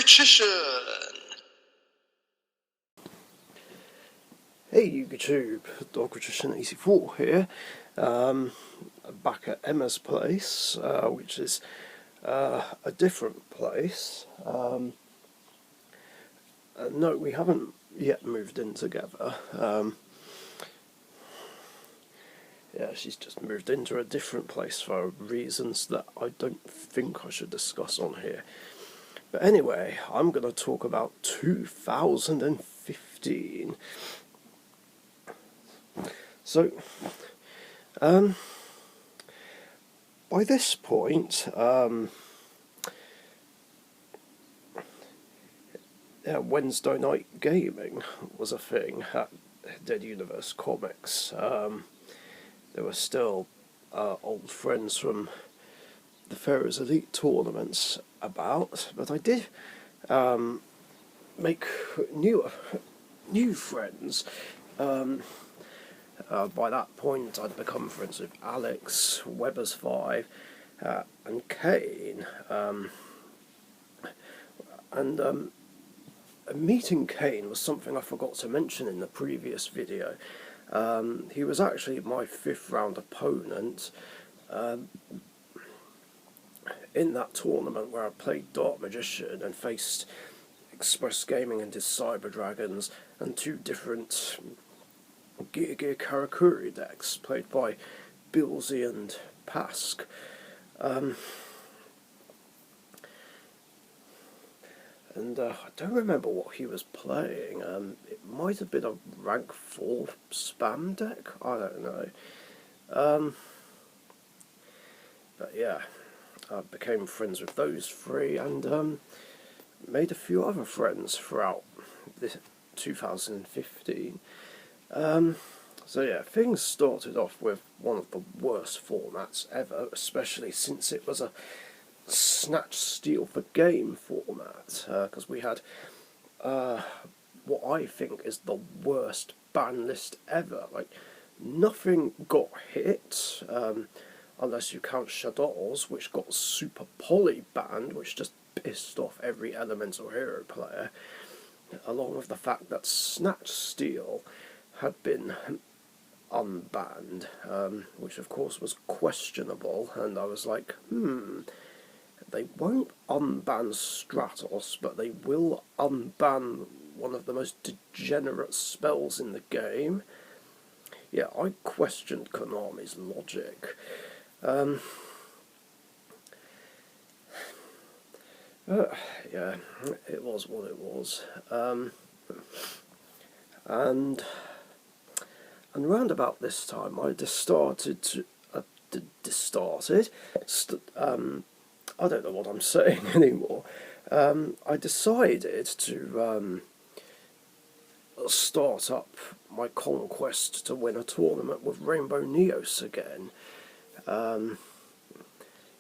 Richician! Hey YouTube, Dark Richician 84 here, back at Emma's place, which is a different place. No, we haven't yet moved in together. Yeah, she's just moved into a different place for reasons that I don't think I should discuss on here. But anyway, I'm going to talk about 2015. So, by this point, Wednesday night gaming was a thing at Dead Universe Comics. There were still old friends from the Pharaoh's Elite tournaments about, but I did make new friends. By that point, I'd become friends with Alex, Weber's 5, and Kane. Meeting Kane was something I forgot to mention in the previous video. He was actually my 5th round opponent in that tournament where I played Dark Richician and faced Express Gaming and his Cyber Dragons and 2 different Gear Karakuri decks played by Billsy and Pask. I don't remember what he was playing. It might have been a rank 4 spam deck, I don't know. But yeah, I became friends with those 3 and made a few other friends throughout this 2015. So yeah, things started off with one of the worst formats ever, especially since it was a snatch steal for game format, because we had what I think is the worst ban list ever. Like, nothing got hit, unless you count Shadows, which got Super Poly banned, which just pissed off every Elemental Hero player, along with the fact that Snatch Steal had been unbanned, which of course was questionable, and I was like, they won't unban Stratos, but they will unban one of the most degenerate spells in the game. Yeah, I questioned Konami's logic. Yeah, it was what it was. And round about this time, I I don't know what I'm saying anymore. I decided to start up my conquest to win a tournament with Rainbow Neos again.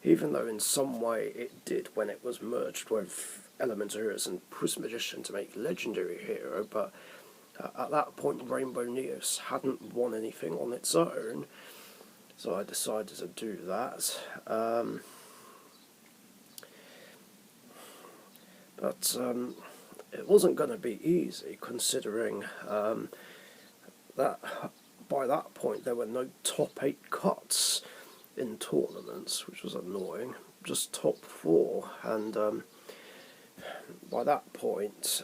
Even though in some way it did when it was merged with Elemental Heroes and Prismagician to make Legendary Hero, but at that point Rainbow Neos hadn't won anything on its own, so I decided to do that. But it wasn't going to be easy, considering that by that point there were no top 8 cuts in tournaments, which was annoying, just top 4, and by that point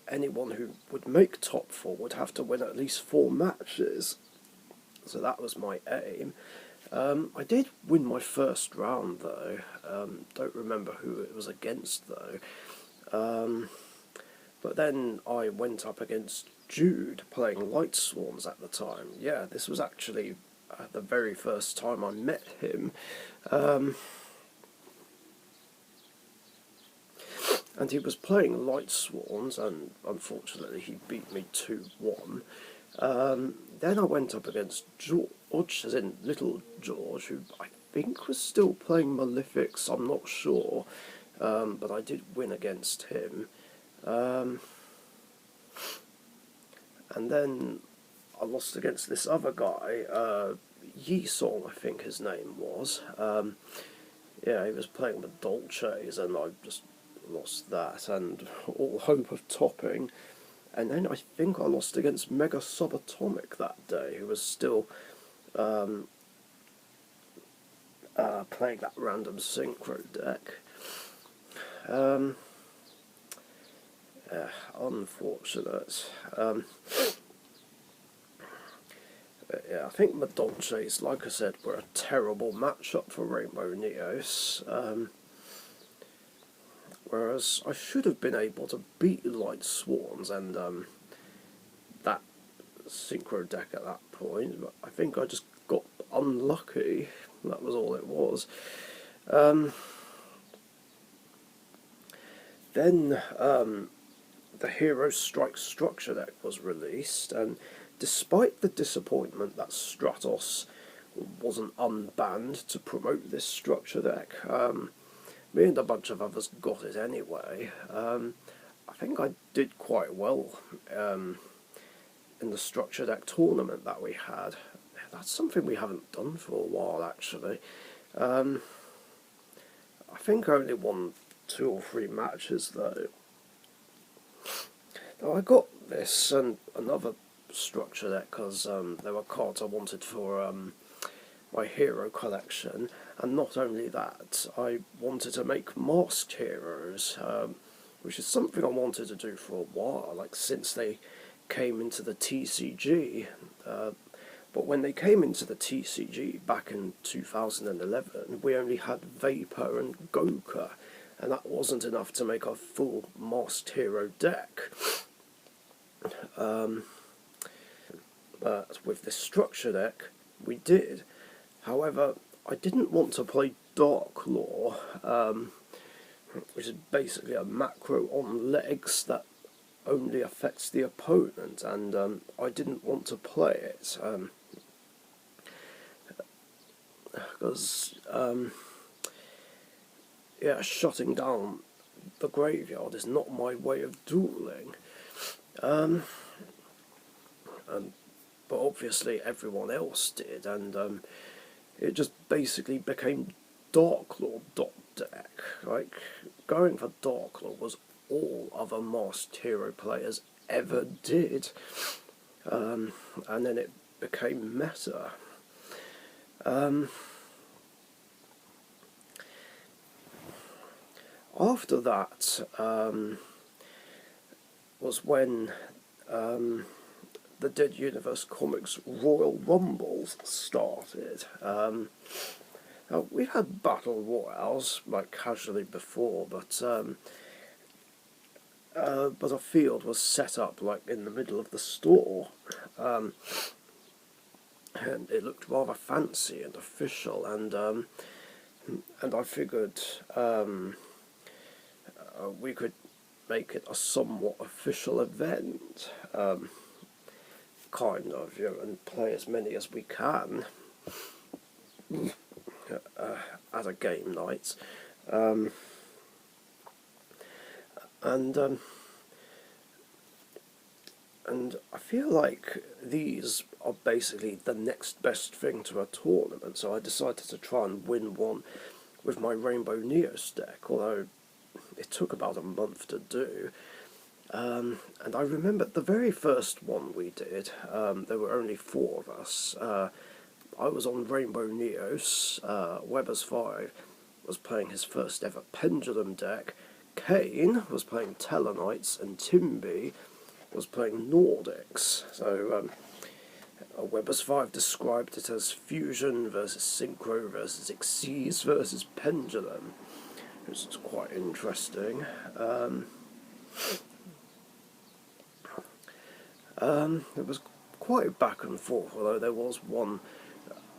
anyone who would make top 4 would have to win at least 4 matches, so that was my aim. I did win my first round though, don't remember who it was against though, but then I went up against Jude playing Light Swarms at the time. Yeah, this was actually the very first time I met him, and he was playing Light Swarms, and unfortunately he beat me 2-1. Then I went up against George, as in Little George, who I think was still playing Malefics, I'm not sure, but I did win against him. And then I lost against this other guy, Yisong, I think his name was. Yeah, he was playing with Dolces, and I just lost that and all hope of topping. And then I think I lost against Mega Subatomic that day, who was still playing that random synchro deck. Unfortunate. Yeah, I think my Dolces, like I said, were a terrible matchup for Rainbow Neos. Whereas I should have been able to beat Light Swans and that synchro deck at that point, but I think I just got unlucky. That was all it was. Then the Hero Strike structure deck was released, and despite the disappointment that Stratos wasn't unbanned to promote this structure deck, me and a bunch of others got it anyway. I think I did quite well in the structure deck tournament that we had. That's something we haven't done for a while, actually. I think I only won 2 or 3 matches, though. Now, I got this and another structure deck because there were cards I wanted for my hero collection, and not only that, I wanted to make masked heroes, which is something I wanted to do for a while, like since they came into the TCG. But when they came into the TCG back in 2011, we only had Vapor and Goka, and that wasn't enough to make a full masked hero deck. But with this structure deck, we did. However, I didn't want to play Dark Law, which is basically a macro on legs that only affects the opponent, and I didn't want to play it. Because, yeah, shutting down the graveyard is not my way of dueling. But obviously everyone else did, and it just basically became Dark Law deck. Like, going for Dark Law was all other masked hero players ever did, and then it became meta. After that was when the Dead Universe Comics Royal Rumbles started. Now, we've had Battle Royales, like, casually before, but a field was set up, like, in the middle of the store, and it looked rather fancy and official, and I figured we could make it a somewhat official event, kind of, and play as many as we can at a game night, and I feel like these are basically the next best thing to a tournament, so I decided to try and win one with my Rainbow Neos deck, although it took about a month to do. And I remember the very first one we did, there were only 4 of us. I was on Rainbow Neos, Webbers5 was playing his first ever Pendulum deck, Kane was playing Tellarknights, and Timby was playing Nordics. So Webbers5 described it as Fusion versus Synchro versus Xyz versus Pendulum, which is quite interesting. It was quite back and forth, although there was one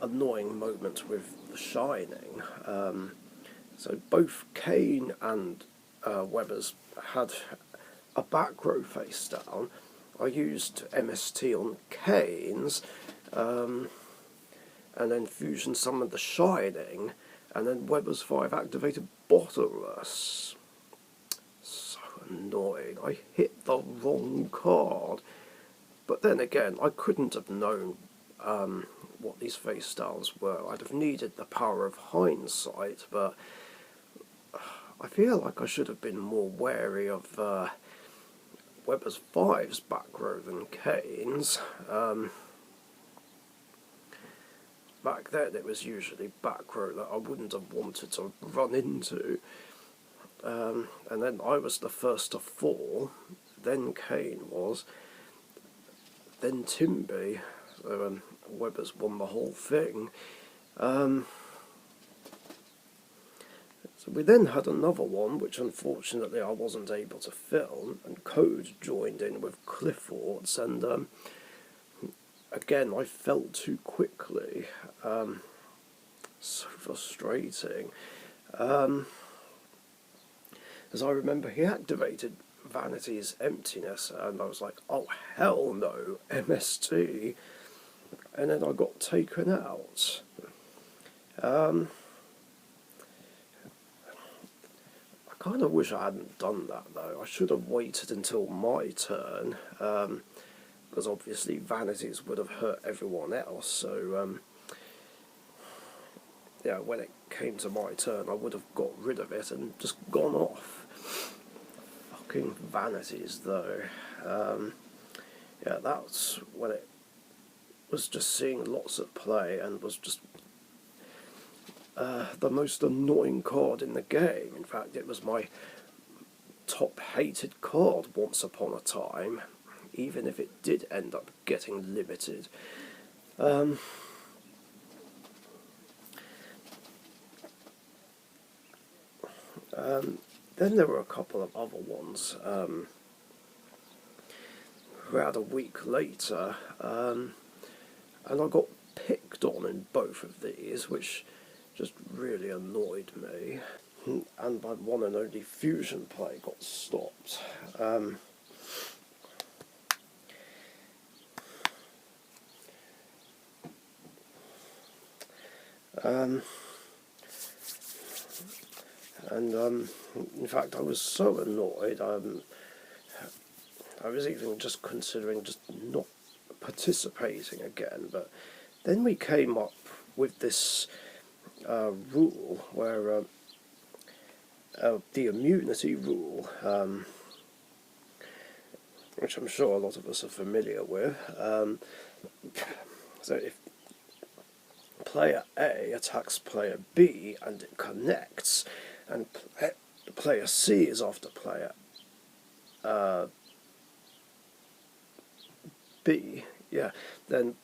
annoying moment with The Shining. So both Kane and Webbers had a back row face down. I used MST on Kane's, and then Fusion summoned The Shining, and then Webbers5 activated Bottomless. So annoying. I hit the wrong card. But then again, I couldn't have known what these face styles were. I'd have needed the power of hindsight, but I feel like I should have been more wary of Webber's 5's back row than Kane's. Back then it was usually back row that I wouldn't have wanted to run into. And then I was the first to fall, then Kane was, then Timby. So Webber's won the whole thing. So we then had another one, which unfortunately I wasn't able to film, and Code joined in with Cliffords, and again I fell too quickly. So frustrating. As I remember, he activated Vanity's Emptiness, and I was like, oh hell no, MST, and then I got taken out. I kind of wish I hadn't done that though. I should have waited until my turn, because obviously Vanities would have hurt everyone else, so yeah, when it came to my turn I would have got rid of it and just gone off. Fucking Vanities though. Yeah, that's when it was just seeing lots at play and was just the most annoying card in the game. In fact, it was my top hated card once upon a time, even if it did end up getting limited. Then there were a couple of other ones about a week later, and I got picked on in both of these, which just really annoyed me, and my one and only fusion play got stopped. In fact, I was so annoyed, I was even just considering just not participating again, but then we came up with this rule where the immunity rule, which I'm sure a lot of us are familiar with. So if player A attacks player B and it connects, and player C is after player B, yeah, then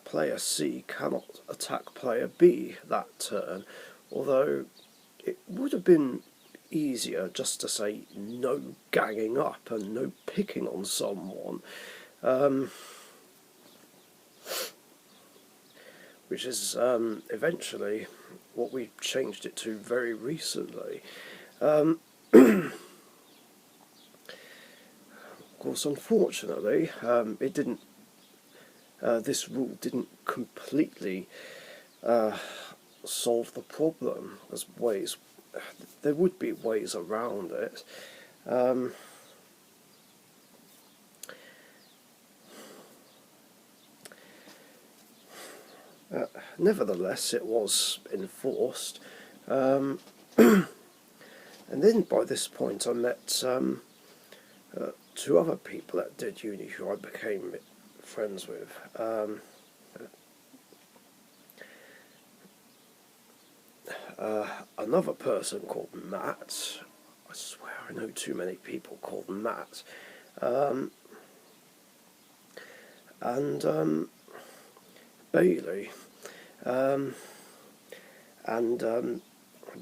player C cannot attack player B that turn, although it would have been easier just to say no ganging up and no picking on someone, which is eventually what we changed it to very recently. Of course, unfortunately, it didn't. This rule didn't completely solve the problem. There would be ways around it. Nevertheless, it was enforced. And then by this point I met two other people at Dead Uni who I became friends with. Another person called Matt. I swear I know too many people called Matt. And Bailey.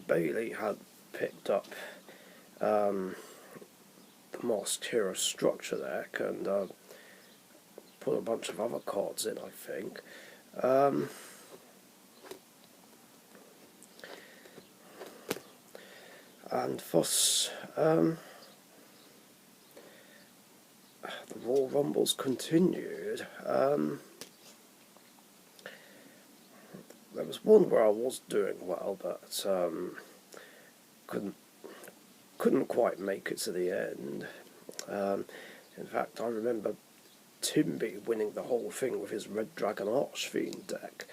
Bailey had picked up the Masked Hero structure deck and put a bunch of other cards in, I think. And thus, the Royal Rumbles continued. There was one where I was doing well, but couldn't quite make it to the end. In fact, I remember Timby winning the whole thing with his Red Dragon Archfiend deck.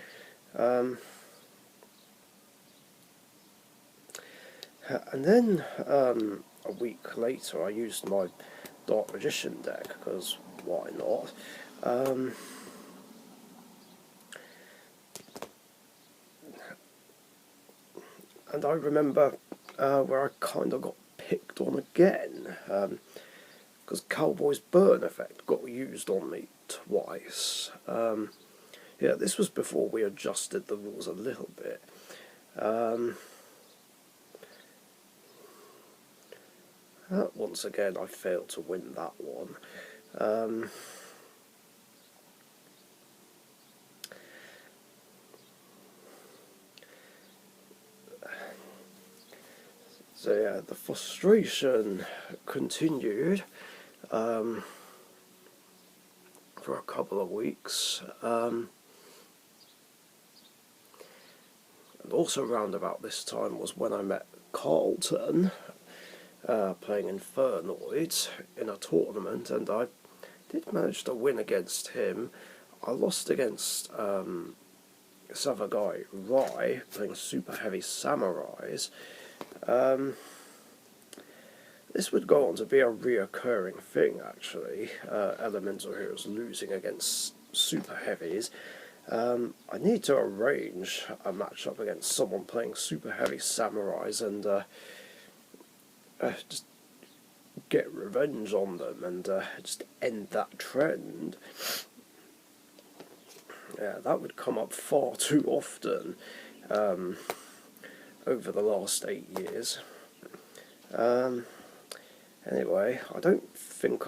And then a week later I used my Dark Richician deck, because why not? And I remember where I kind of got picked on again, because Cowboy's Burn effect got used on me twice. Yeah, this was before we adjusted the rules a little bit. Once again, I failed to win that one. So yeah, the frustration continued for a couple of weeks. And also round about this time was when I met Carlton, playing Infernoid in a tournament, and I did manage to win against him. I lost against this other guy, Rai, playing Super Heavy Samurais. This would go on to be a reoccurring thing, actually. Elemental Heroes losing against Super Heavies. I need to arrange a matchup against someone playing Super Heavy Samurais and just get revenge on them and just end that trend. Yeah, that would come up far too often over the last 8 years. Anyway, I don't think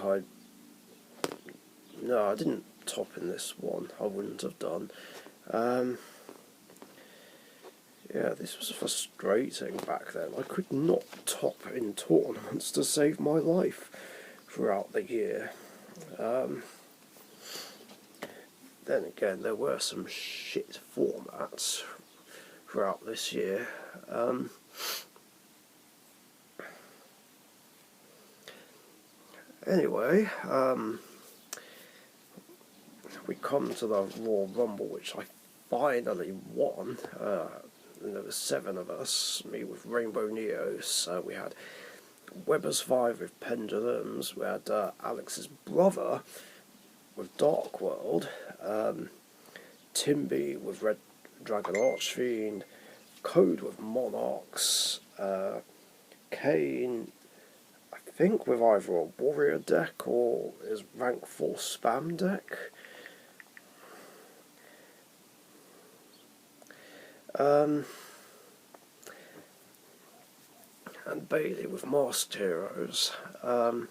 no, I didn't top in this one. I wouldn't have done. Yeah, this was frustrating back then. I could not top in tournaments to save my life throughout the year. Then again, there were some shit formats throughout this year. Anyway, we come to the Royal Rumble, which I finally won. And there were 7 of us, me with Rainbow Neos. We had Weber's 5 with Pendulums. We had Alex's brother with Dark World. Timby with Red Dragon Archfiend. Code with Monarchs. Kane, I think, with either a Warrior deck or his Rank 4 Spam deck. And Bailey with Masked Heroes. I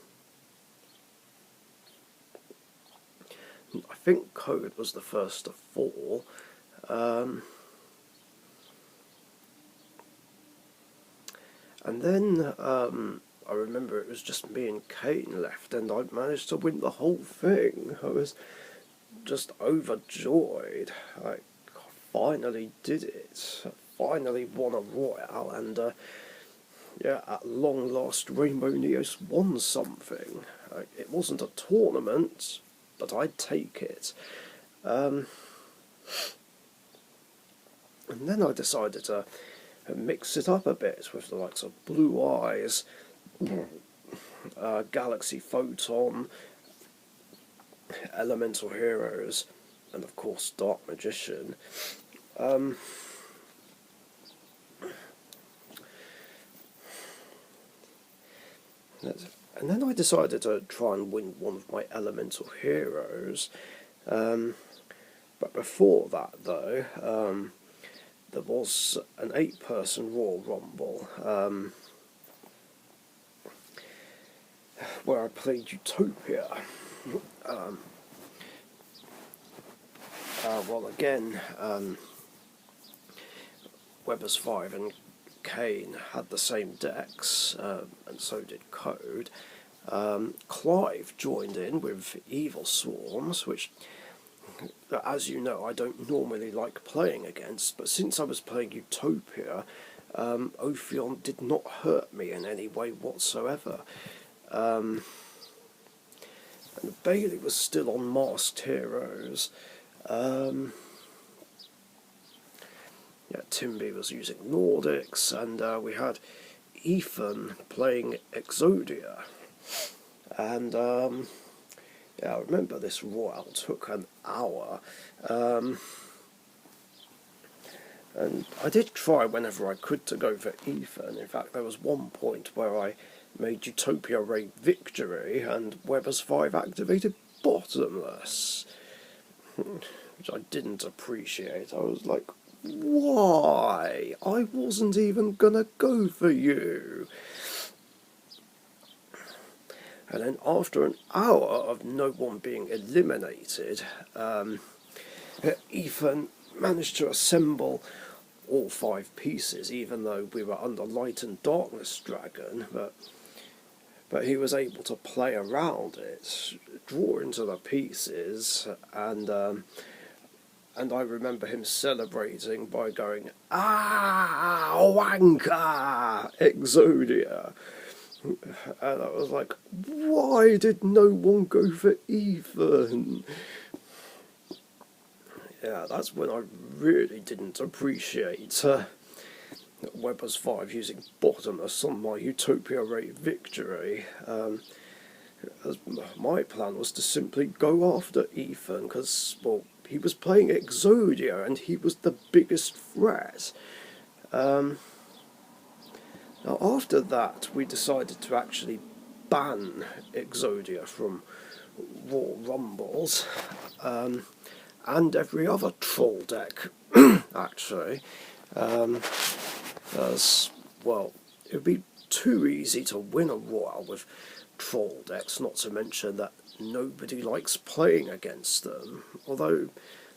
think Code was the first to fall. And then I remember it was just me and Kane left, and I managed to win the whole thing. I was just overjoyed. I finally did it. I finally won a Royale, and yeah, at long last, Rainbow Neos won something. It wasn't a tournament, but I'd take it. And then I decided to mix it up a bit with the likes of Blue Eyes, Galaxy Photon, Elemental Heroes, and of course Dark Magician. And then I decided to try and win one of my Elemental Heroes. But before that, though, there was an 8-person Royal Rumble where I played Utopia. Well, again, Weber's 5 and Kane had the same decks, and so did Code. Clive joined in with Evil Swarms, which, as you know, I don't normally like playing against, but since I was playing Utopia, Ophion did not hurt me in any way whatsoever. And Bailey was still on Masked Heroes. Yeah, Timby was using Nordics, and we had Ethan playing Exodia, and yeah, I remember this royale took an hour, and I did try whenever I could to go for Ethan. In fact, there was one point where I made Utopia Ray Victory and Weber's 5 activated Bottomless, which I didn't appreciate. I was like, why? I wasn't even gonna go for you. And then after an hour of no one being eliminated, Ethan managed to assemble all 5 pieces, even though we were under Light and Darkness Dragon, but he was able to play around it, draw into the pieces, and I remember him celebrating by going, "Ah, wanker, Exodia." And I was like, why did no one go for Ethan? Yeah, that's when I really didn't appreciate Weber's 5 using Bottomless on my Utopia Ray Victory. As my plan was to simply go after Ethan, because, well, he was playing Exodia and he was the biggest threat. Now, after that, we decided to actually ban Exodia from Royal Rumbles, and every other troll deck, actually, as, well, it would be too easy to win a Royal with troll decks, not to mention that nobody likes playing against them, although,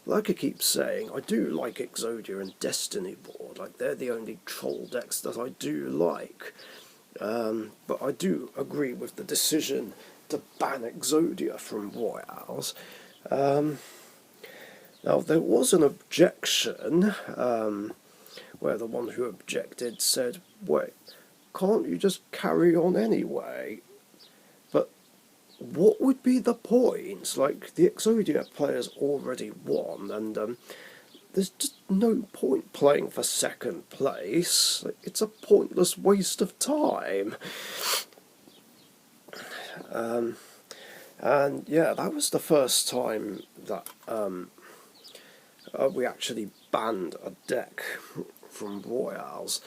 like I keep saying, I do like Exodia and Destiny board. Like, they're the only troll decks that I do like. But I do agree with the decision to ban Exodia from Royals. Now, there was an objection, where the one who objected said, wait, can't you just carry on anyway? But what would be the point? Like, the Exodia players already won, and there's just no point playing for second place. Like, it's a pointless waste of time. And yeah, that was the first time that we actually banned a deck from Royals.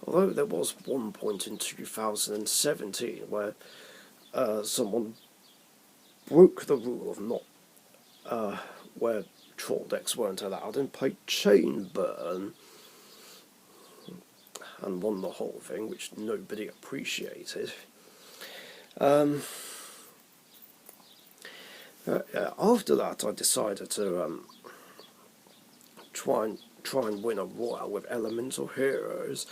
Although there was one point in 2017 where someone broke the rule of not where troll decks weren't allowed and played Chain Burn and won the whole thing, which nobody appreciated. After that, I decided to try and win a Royal with Elemental Heroes.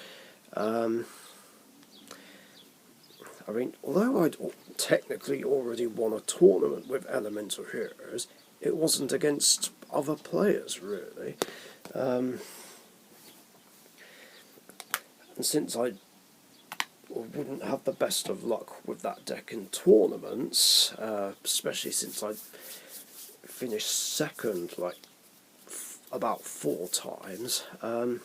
I mean, although I'd technically already won a tournament with Elemental Heroes, it wasn't against other players, really. And since I wouldn't have the best of luck with that deck in tournaments, especially since I finished second, like, about 4 times, I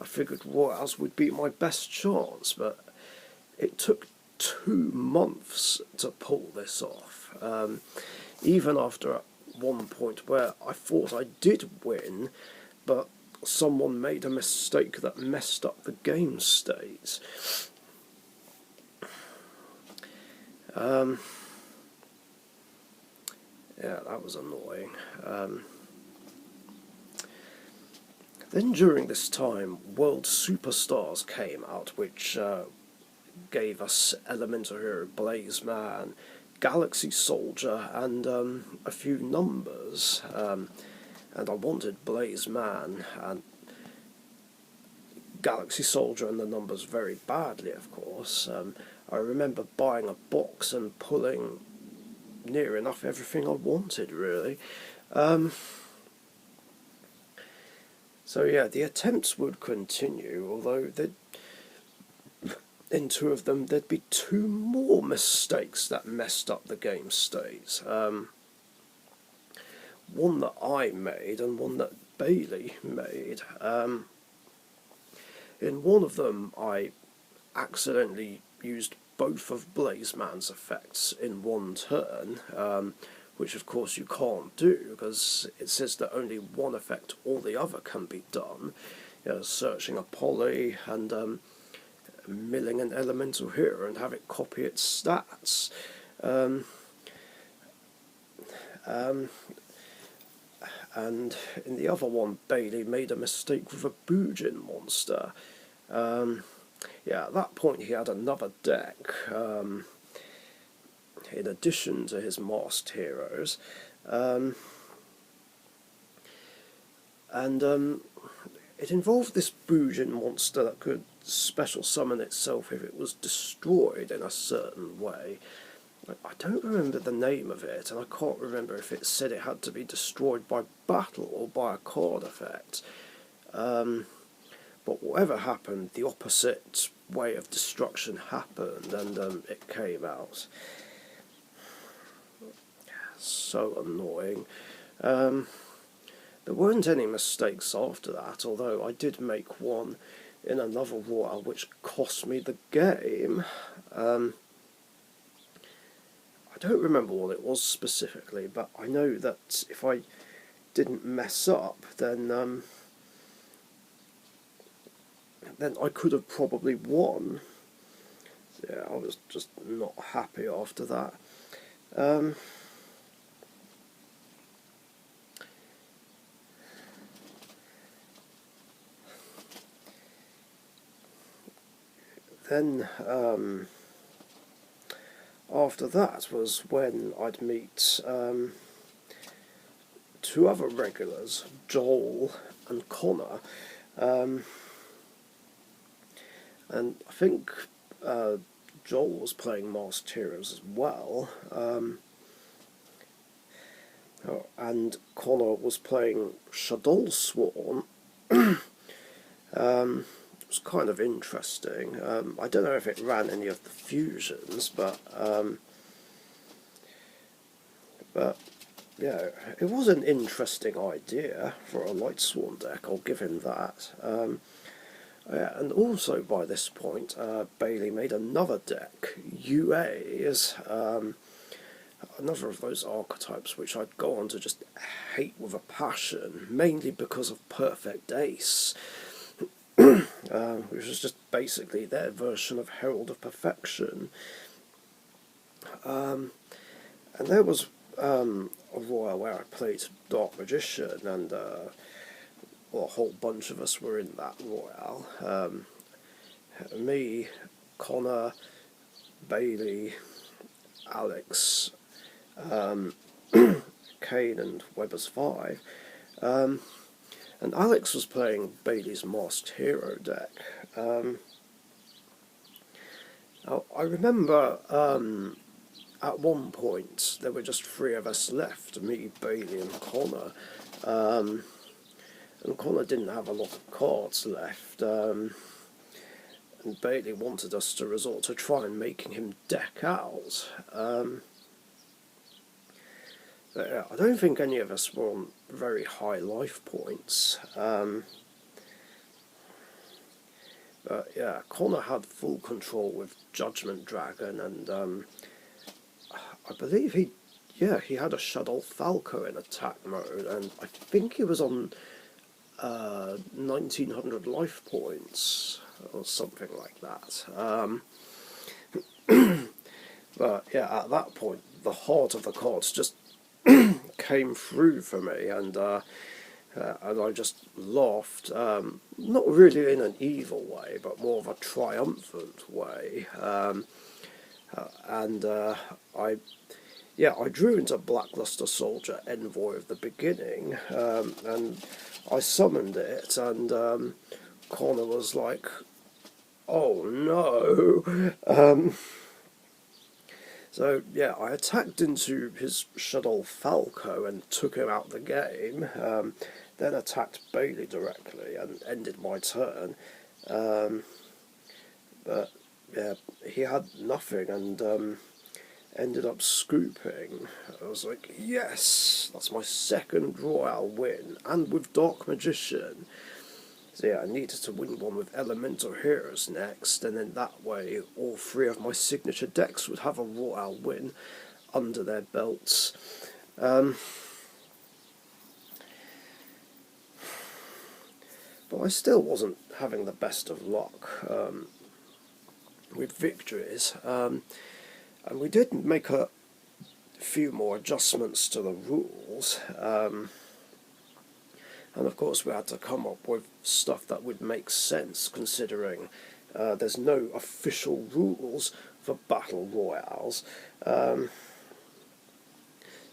figured Royals would be my best chance, but it took 2 months to pull this off. Even after one point where I thought I did win, but someone made a mistake that messed up the game state. Yeah, that was annoying. Then during this time, World Superstars came out, which gave us Elemental Hero Blaze Man, Galaxy Soldier, and a few numbers. And I wanted Blaze Man and Galaxy Soldier and the numbers very badly, of course. I remember buying a box and pulling near enough everything I wanted, really. So yeah, the attempts would continue, although in 2 of them there'd be 2 more mistakes that messed up the game state. One that I made and one that Bailey made. in one of them I accidentally used both of Blazeman's effects in one turn, which of course you can't do because it says that only one effect or the other can be done. You know, searching a poly and milling an elemental here and have it copy its stats. And in the other one, Bailey made a mistake with a Boojin monster. Yeah, at that point he had another deck, in addition to his masked heroes. It involved this Boojin monster that could special summon itself if it was destroyed in a certain way. I don't remember the name of it, and I can't remember if it said it had to be destroyed by battle or by a card effect. But whatever happened, the opposite way of destruction happened, and it came out. So annoying. There weren't any mistakes after that, although I did make one in another royal which cost me the game. I don't remember what it was specifically, but I know that if I didn't mess up, then I could have probably won. Yeah, I was just not happy after that. Then after that was when I'd meet two other regulars, Joel and Connor, and I think Joel was playing Masked Heroes as well, and Connor was playing Shadol Sworn. It was kind of interesting. I don't know if it ran any of the fusions, but yeah, it was an interesting idea for a Lightsworn deck, I'll give him that. Yeah, and also by this point, Bailey made another deck, UAs, another of those archetypes which I'd go on to just hate with a passion, mainly because of Perfect Ace, which was just basically their version of Herald of Perfection. And there was a royal where I played Dark Richician, and well, a whole bunch of us were in that royal. Me, Connor, Bailey, Alex, Kane and Weber's 5. And Alex was playing Bailey's Masked Hero deck. Now, I remember at one point there were just 3 of us left, me, Bailey and Connor. And Connor didn't have a lot of cards left. And Bailey wanted us to resort to try and making him deck out. But yeah, I don't think any of us were on very high life points. But yeah, Connor had full control with Judgment Dragon, and I believe he had a Shadol Falco in attack mode, and I think he was on 1900 life points or something like that. But yeah, at that point, the heart of the cards just came through for me, and I just laughed, not really in an evil way, but more of a triumphant way. I drew into Blackluster Soldier, Envoy of the Beginning, and I summoned it, and Connor was like, "Oh no!" So yeah, I attacked into his Shadol Falco and took him out the game. Then attacked Bailey directly and ended my turn. But yeah, he had nothing and ended up scooping. I was like, yes, that's my second royal win, and with Dark Magician. So yeah, I needed to win one with Elemental Heroes next, and then that way all three of my signature decks would have a Royale win under their belts. But I still wasn't having the best of luck with victories, and we did make a few more adjustments to the rules, and of course we had to come up with stuff that would make sense, considering there's no official rules for Battle Royales. So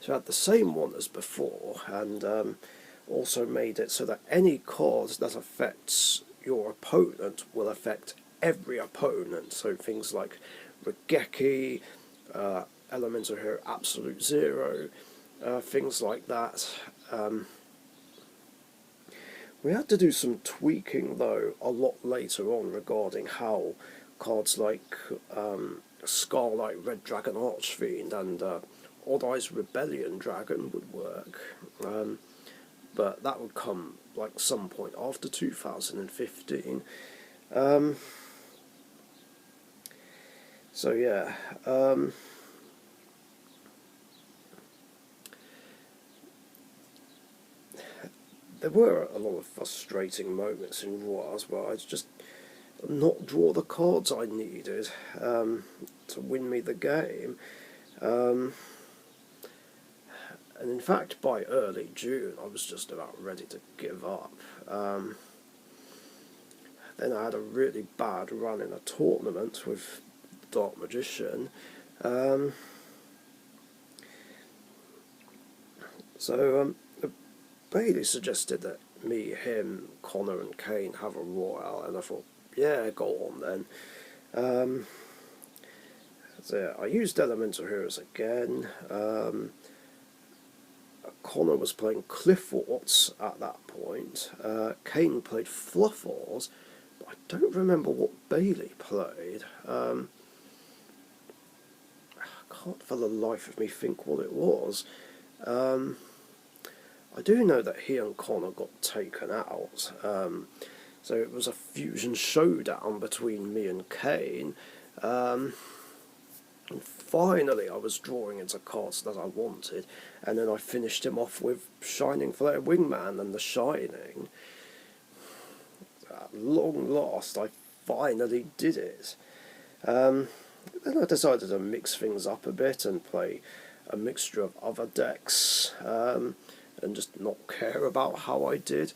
I had the same one as before, and also made it so that any card that affects your opponent will affect every opponent. So things like Regeki, Elemental Hero Absolute Zero, things like that. We had to do some tweaking though a lot later on regarding how cards like Scarlight Red Dragon Archfiend and Odd Eyes Rebellion Dragon would work. But that would come like some point after 2015. So yeah, there were a lot of frustrating moments in Royals where I'd just not draw the cards I needed to win me the game. And in fact, by early June, I was just about ready to give up. Then I had a really bad run in a tournament with Dark Richician. So Bailey suggested that me, him, Connor and Kane have a Royale, and I thought, yeah, go on then. So yeah, I used Elemental Heroes again. Connor was playing Clifford's at that point. Kane played Fluffors, but I don't remember what Bailey played. I can't for the life of me think what it was. I do know that he and Connor got taken out. So it was a fusion showdown between me and Kane. And finally I was drawing into cards that I wanted, and then I finished him off with Shining Flare Wingman and The Shining. At long last I finally did it. Then I decided to mix things up a bit and play a mixture of other decks, and just not care about how I did.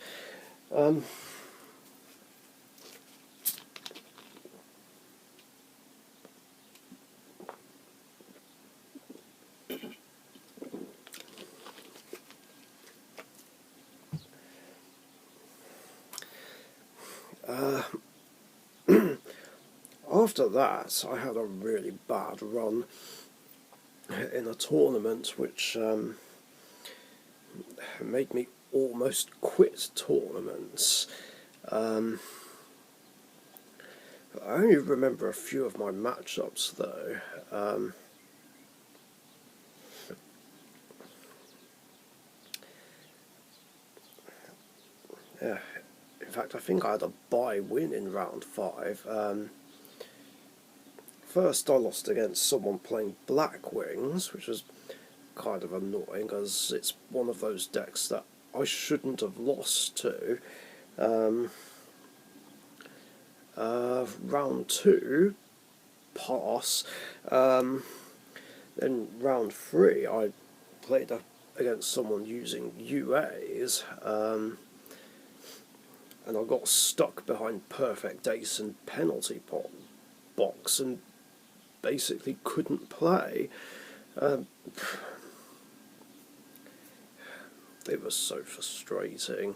After that, I had a really bad run in a tournament which made me almost quit tournaments. I only remember a few of my matchups though. Yeah, in fact I think I had a bye win in round 5. First I lost against someone playing Black Wings, which was kind of annoying because it's one of those decks that I shouldn't have lost to. Round 2, pass. Then round 3 I played against someone using UAs, and I got stuck behind Perfect Ace and Penalty box and basically couldn't play. It was so frustrating.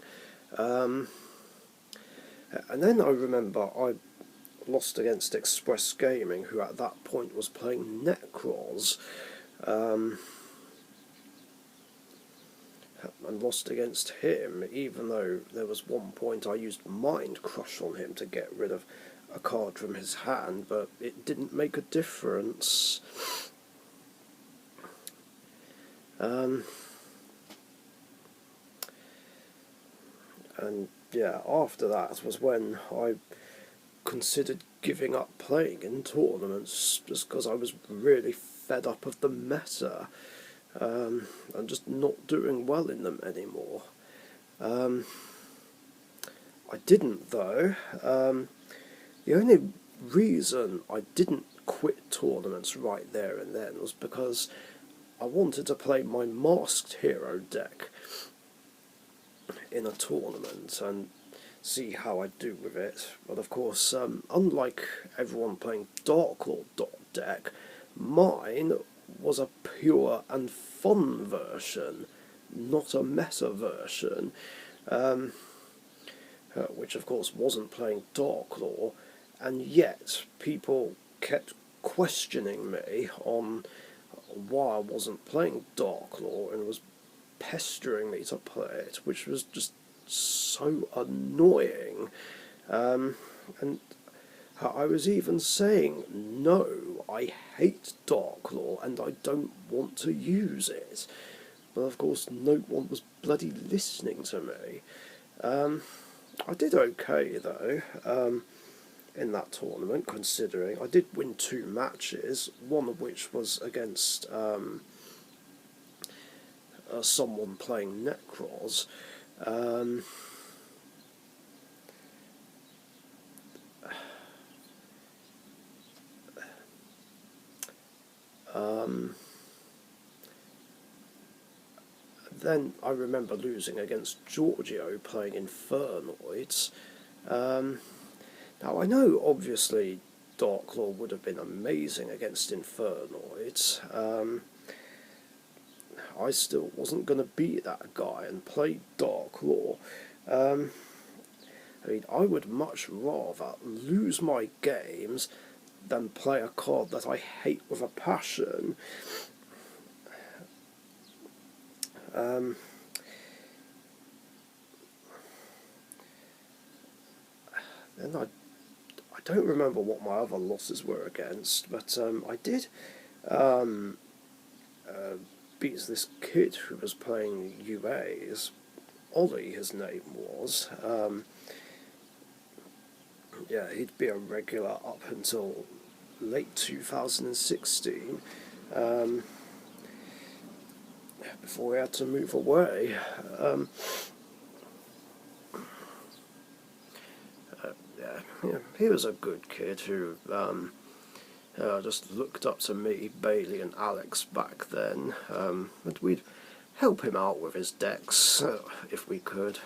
And then I remember I lost against Express Gaming, who at that point was playing Necros, and lost against him, even though there was one point I used Mind Crush on him to get rid of a card from his hand, but it didn't make a difference. And yeah, after that was when I considered giving up playing in tournaments, just because I was really fed up of the meta, and just not doing well in them anymore. I didn't though. The only reason I didn't quit tournaments right there and then was because I wanted to play my Masked Hero deck in a tournament and see how I do with it. But of course, unlike everyone playing Dark Lord deck, mine was a pure and fun version, not a meta version, which of course wasn't playing Dark Lord, and yet people kept questioning me on why I wasn't playing Dark Lord and was pestering me to play it, which was just so annoying. And I was even saying, no, I hate Dark Lore and I don't want to use it. But of course, no one was bloody listening to me. I did okay though, in that tournament, considering I did win 2 matches, one of which was against someone playing Necros. Then I remember losing against Giorgio playing Infernoids. Now I know obviously Dark Lord would have been amazing against Infernoids. I still wasn't going to be that guy and play Dark Lord. I mean, I would much rather lose my games than play a card that I hate with a passion. Then I don't remember what my other losses were against, but I did beat this kid who was playing UAs. Ollie, his name was. Yeah, he'd be a regular up until late 2016, before we had to move away. Yeah, he was a good kid who just looked up to me, Bailey and Alex back then, and we'd help him out with his decks if we could.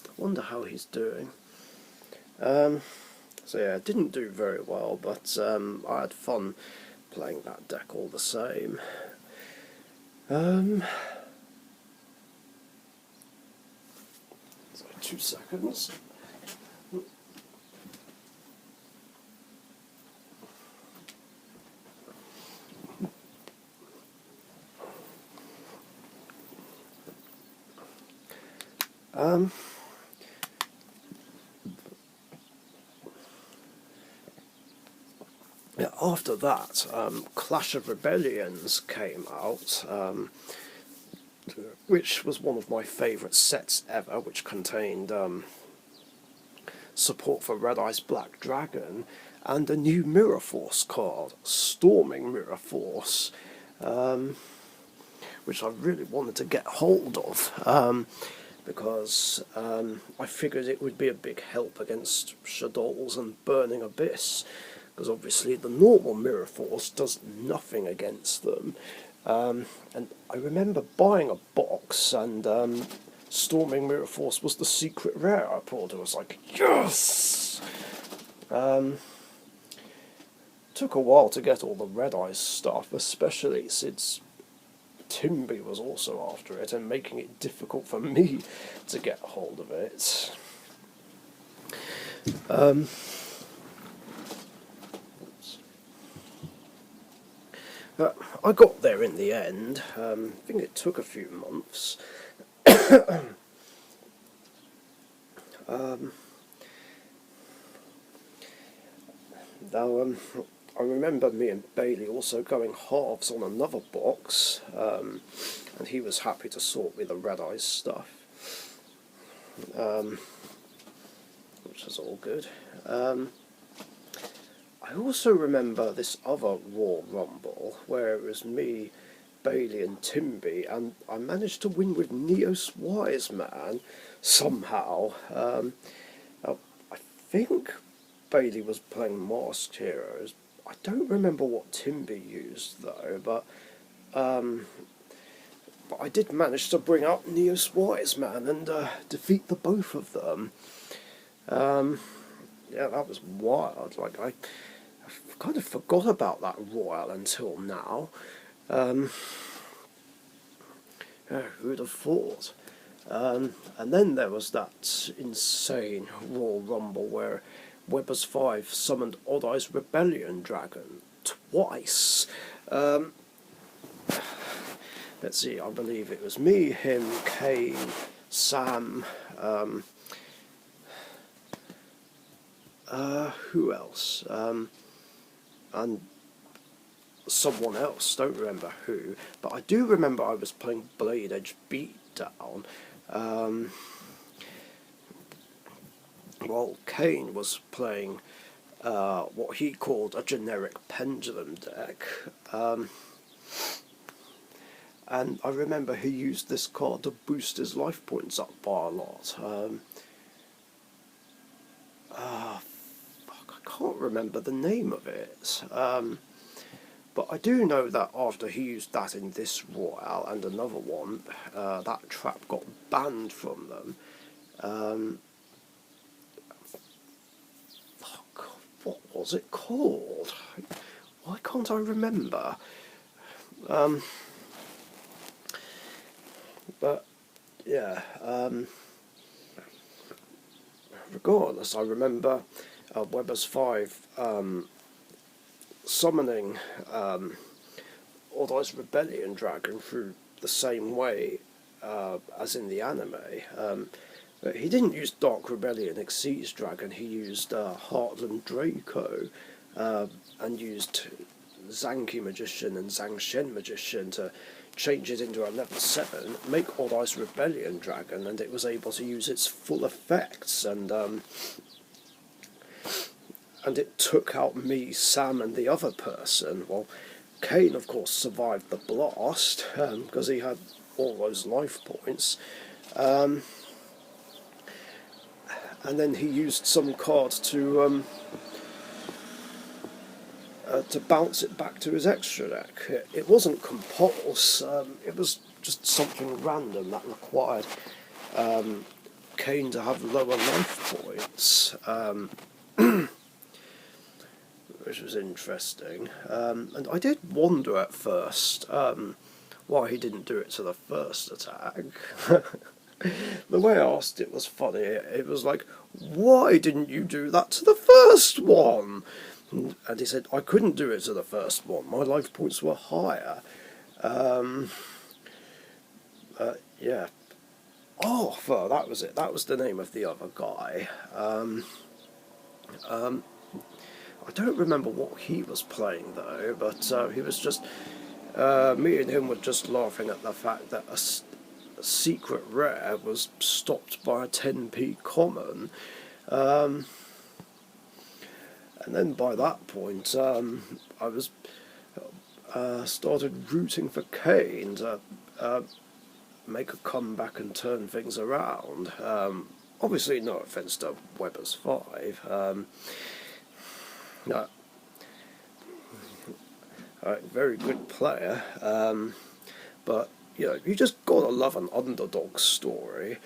I wonder how he's doing. So yeah, didn't do very well, but I had fun playing that deck all the same. Sorry, 2 seconds. Yeah, after that, Clash of Rebellions came out, which was one of my favourite sets ever, which contained support for Red Eyes Black Dragon and a new Mirror Force card, Storming Mirror Force, which I really wanted to get hold of, because I figured it would be a big help against Shadows and Burning Abyss, because obviously the normal Mirror Force does nothing against them. And I remember buying a box, and Storming Mirror Force was the secret rare I pulled. I was like, yes! Took a while to get all the Red Eyes stuff, especially since Timby was also after it and making it difficult for me to get hold of it. But I got there in the end. I think it took a few months. Now, I remember me and Bailey also going halves on another box, and he was happy to sort me the Red Eyes stuff. which is all good. I also remember this other Raw Rumble where it was me, Bailey and Timby, and I managed to win with Neos Wise Man somehow. I think Bailey was playing Masked Heroes. I don't remember what Timby used though, but I did manage to bring out Neos Wise Man and defeat the both of them. Yeah, that was wild. Like I kind of forgot about that royal until now. Yeah, who would have thought? And then there was that insane Royal Rumble where Weber's 5 summoned Odd Eye's Rebellion Dragon twice. Let's see, I believe it was me, him, Kane, Sam, who else? And someone else, don't remember who, but I do remember I was playing Blade Edge Beatdown. While Kane was playing what he called a generic pendulum deck. And I remember he used this card to boost his life points up by a lot. I can't remember the name of it. But I do know that after he used that in this Royale and another one, that trap got banned from them. What was it called? Why can't I remember? But yeah, regardless, I remember Weber's 5 summoning Odd Eye's Rebellion Dragon through the same way as in the anime. But he didn't use Dark Rebellion Xyz Dragon, he used Heartland Draco and used Zanki Magician and Zangshen Magician to change it into a level 7, make Odd Eye's Rebellion Dragon, and it was able to use its full effects, and it took out me, Sam, and the other person. Well, Kane, of course, survived the blast, because he had all those life points. And then he used some card to bounce it back to his extra deck. It wasn't compulse, it was just something random that required Kane to have lower life points, which was interesting. And I did wonder at first why he didn't do it to the first attack. The way I asked it was funny. It was like, why didn't you do that to the first one? And he said, I couldn't do it to the first one. My life points were higher. Yeah. Arthur, that was it. That was the name of the other guy. I don't remember what he was playing, though, but he was just... me and him were just laughing at the fact that a secret rare was stopped by a 10p common. And then by that point, I was started rooting for Kane to make a comeback and turn things around. Obviously, no offence to Weber's 5. Very good player, but you know, you just gotta love an underdog story.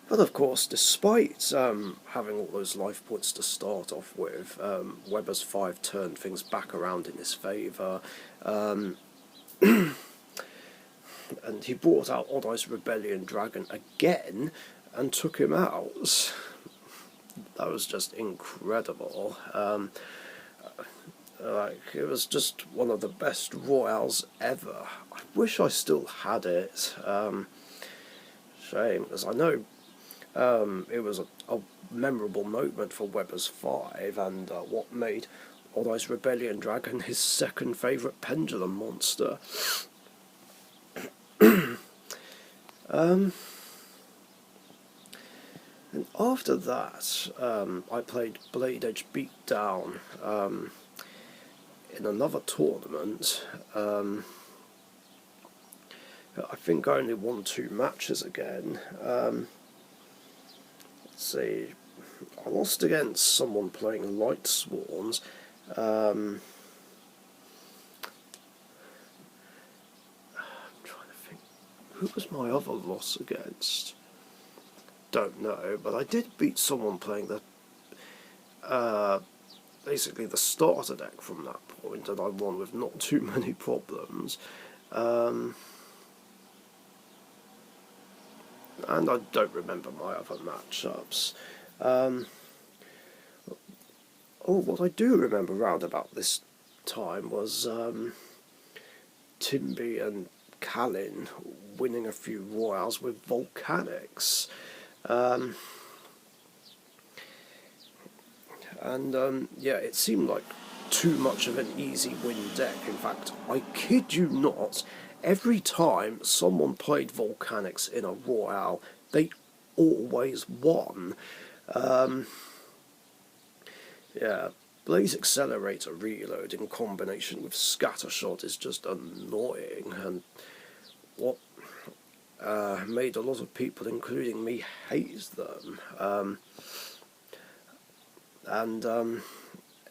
But of course, despite having all those life points to start off with, Weber's 5 turned things back around in his favour, and he brought out Odd Eye's Rebellion Dragon again and took him out. That was just incredible. It was just one of the best royals ever. I wish I still had it. Shame, because I know it was a memorable moment for Weber's 5, and what made Odd Eye's Rebellion Dragon his second favourite pendulum monster. Um, and after that, I played Blade Edge Beatdown in another tournament. I think I only won 2 matches again. Let's see, I lost against someone playing Light Swans. I'm trying to think, who was my other loss against? Don't know, but I did beat someone playing the basically the starter deck from that point, and I won with not too many problems. And I don't remember my other matchups. What I do remember round about this time was Timby and Callan winning a few royals with Volcanics. Yeah, it seemed like too much of an easy win deck. In fact, I kid you not, every time someone played Volcanics in a royale, they always won. Yeah, Blaze Accelerator Reload in combination with Scattershot is just annoying, and what made a lot of people, including me, hate them.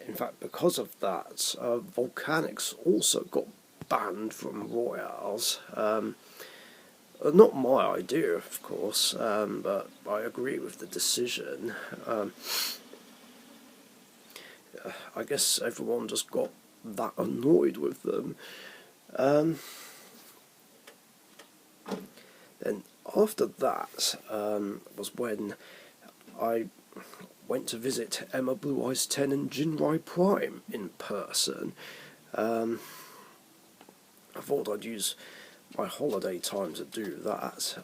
In fact, because of that, Volcanics also got banned from royales. Not my idea, of course, but I agree with the decision. I guess everyone just got that annoyed with them. Then after that was when I went to visit EmmaBlueEyes 10 and Jinrai Prime in person. I thought I'd use my holiday time to do that.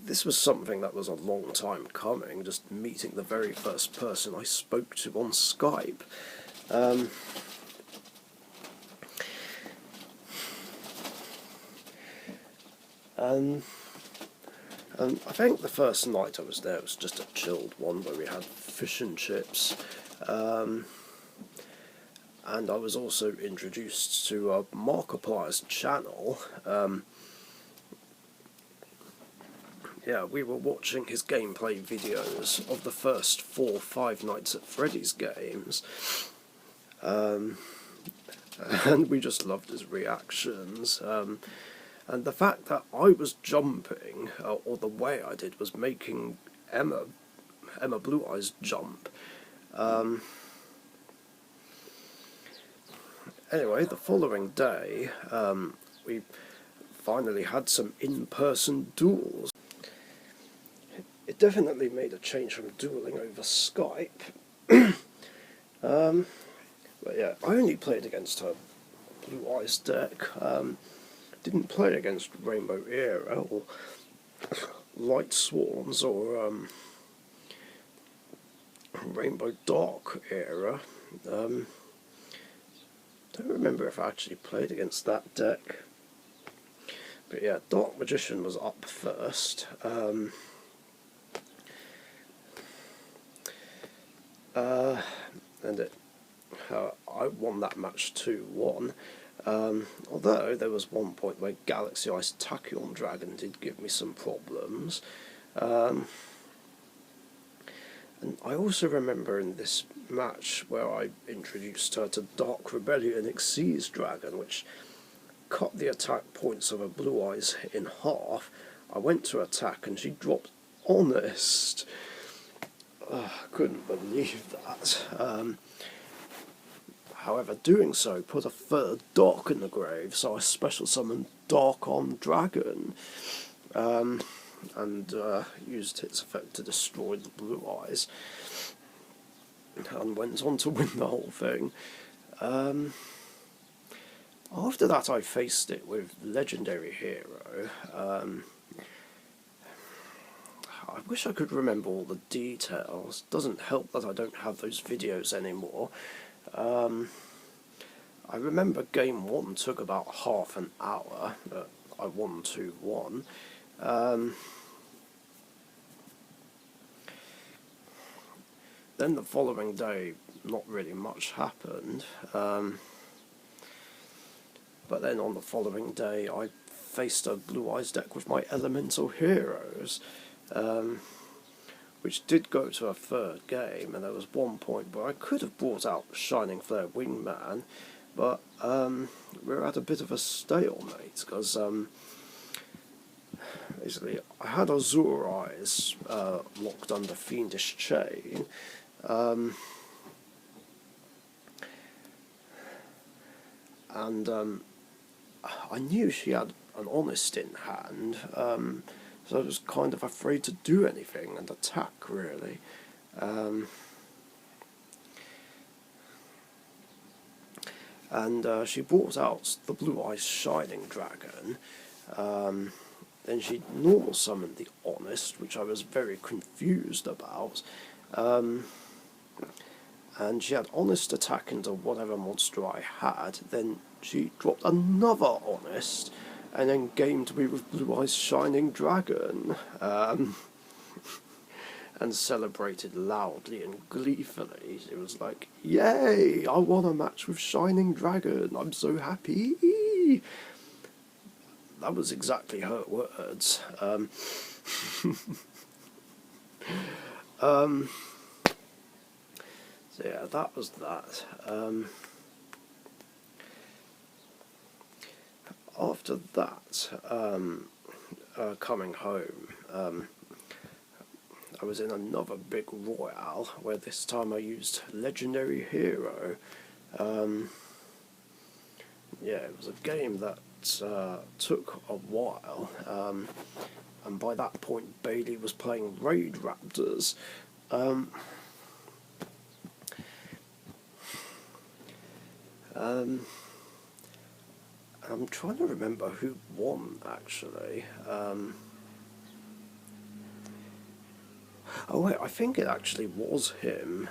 This was something that was a long time coming, just meeting the very first person I spoke to on Skype. I think the first night I was there was just a chilled one where we had fish and chips. And I was also introduced to Markiplier's channel. Yeah, we were watching his gameplay videos of the first 4 Five Nights at Freddy's games. And we just loved his reactions. And the fact that I was jumping, or the way I did, was making EmmaBlueEyes jump. Anyway, the following day, we finally had some in-person duels. It definitely made a change from dueling over Skype. But yeah, I only played against her Blue Eyes deck. Didn't play against Rainbow Era or Light Swans or Rainbow Dark Era. Don't remember if I actually played against that deck. But yeah, Dark Magician was up first. And I won that match 2-1. Although there was one point where Galaxy Ice Tachyon Dragon did give me some problems. And I also remember in this match where I introduced her to Dark Rebellion Xyz Dragon, which cut the attack points of her Blue Eyes in half. I went to attack and she dropped Honest. I couldn't believe that. However, doing so put a third Dark in the grave, so I special summoned Dark on Dragon, and used its effect to destroy the Blue Eyes, and went on to win the whole thing. After that I faced it with Legendary Hero. I wish I could remember all the details. Doesn't help that I don't have those videos anymore. I remember game 1 took about half an hour, but I won 2-1. Then the following day, not really much happened. But then on the following day, I faced a Blue Eyes deck with my elemental heroes, which did go to a third game, and there was one point where I could have brought out Shining Flare Wingman, but we were at a bit of a stalemate, because basically I had Azure Eyes locked under Fiendish Chain, and I knew she had an Honest in hand, so I was kind of afraid to do anything and attack, really. And she brought out the Blue Eyes Shining Dragon. Then she normal summoned the Honest, which I was very confused about. And she had Honest attack into whatever monster I had. Then she dropped another Honest, and then gamed me with Blue Eyes Shining Dragon, and celebrated loudly and gleefully. It was like, yay, I won a match with Shining Dragon, I'm so happy. That was exactly her words. So yeah, that was that. After that, coming home, I was in another big royale, where this time I used Legendary Hero. Yeah, it was a game that took a while, and by that point Bailey was playing Raid Raptors. I'm trying to remember who won, actually. Oh wait, I think it actually was him.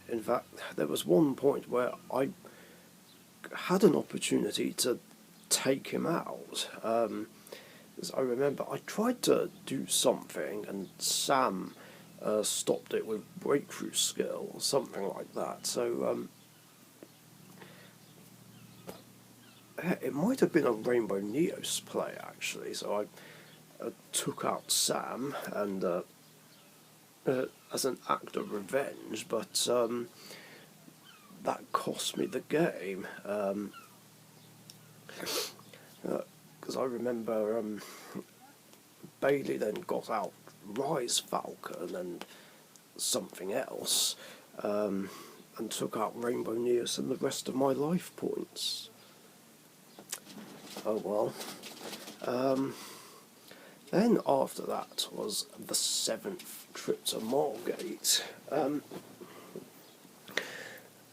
In fact, there was one point where I had an opportunity to take him out. As I remember, I tried to do something, and Sam stopped it with breakthrough skill or something like that. So it might have been a Rainbow Neos play, actually. So I took out Sam, and as an act of revenge, but that cost me the game. Because I remember Bailey then got out Rise Falcon and something else, and took out Rainbow Neos and the rest of my life points. Oh well. Then after that was the 7th trip to Margate,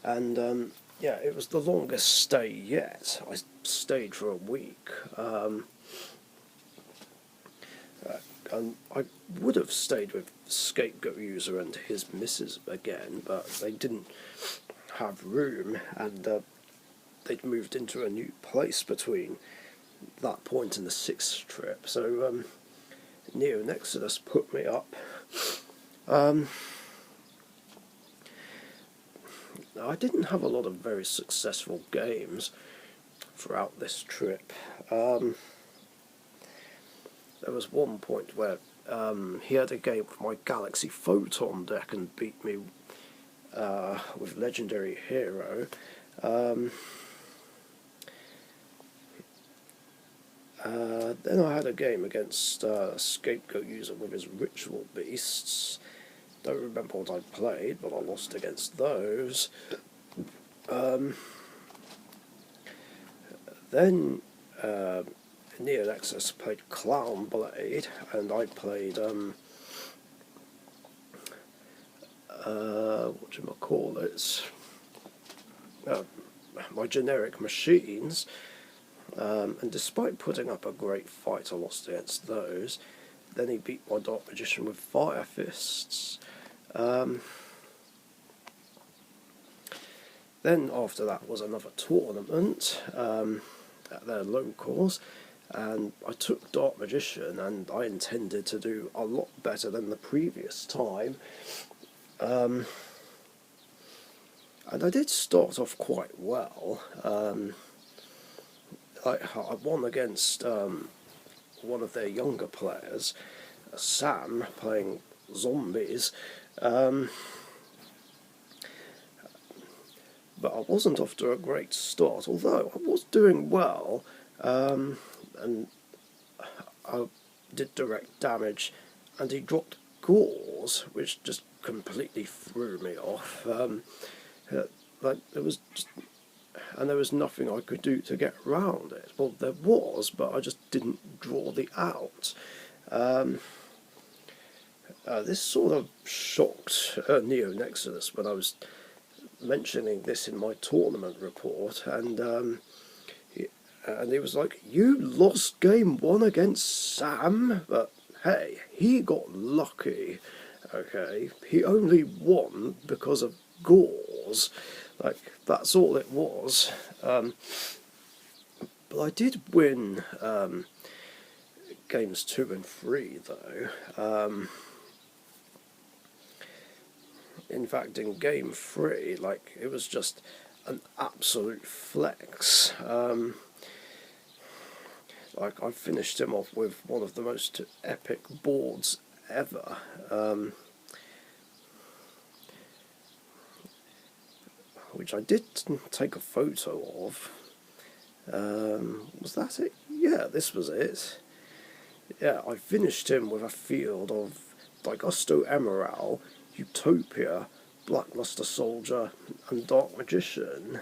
and yeah, it was the longest stay yet. I stayed for a week, and I would have stayed with Scapegoat User and his missus again, but they didn't have room, and they'd moved into a new place between that point and the 6th trip, so Neo Nexus put me up. I didn't have a lot of very successful games throughout this trip. There was one point where he had a game with my Galaxy Photon deck and beat me with Legendary Hero. Then I had a game against Scapegoat User with his Ritual Beasts. Don't remember what I played, but I lost against those. Then Neo Nexus played Clown Blade, and I played whatchamacallit, my generic machines. And despite putting up a great fight, I lost against those. Then he beat my Dark Richician with Fire Fists. Then Then after that was another tournament at their locals, and I took Dark Magician, and I intended to do a lot better than the previous time. And I did start off quite well. I won against one of their younger players, Sam, playing zombies. But I wasn't off to a great start, although I was doing well, and I did direct damage, and he dropped gauze, which just completely threw me off. Like there was just, and there was nothing I could do to get round it. Well, there was, but I just didn't draw the out. This sort of shocked Neo Nexus when I was mentioning this in my tournament report, and he was like, "You lost game 1 against Sam, but hey, he got lucky. Okay, he only won because of gauze. Like, that's all it was." But I did win games 2 and 3 though. In fact, in game 3, like, it was just an absolute flex. Like, I finished him off with one of the most epic boards ever. Which I did take a photo of. Was that it? Yeah, this was it. Yeah, I finished him with a field of Digusto Emerald, Utopia, Blackluster Soldier, and Dark Magician.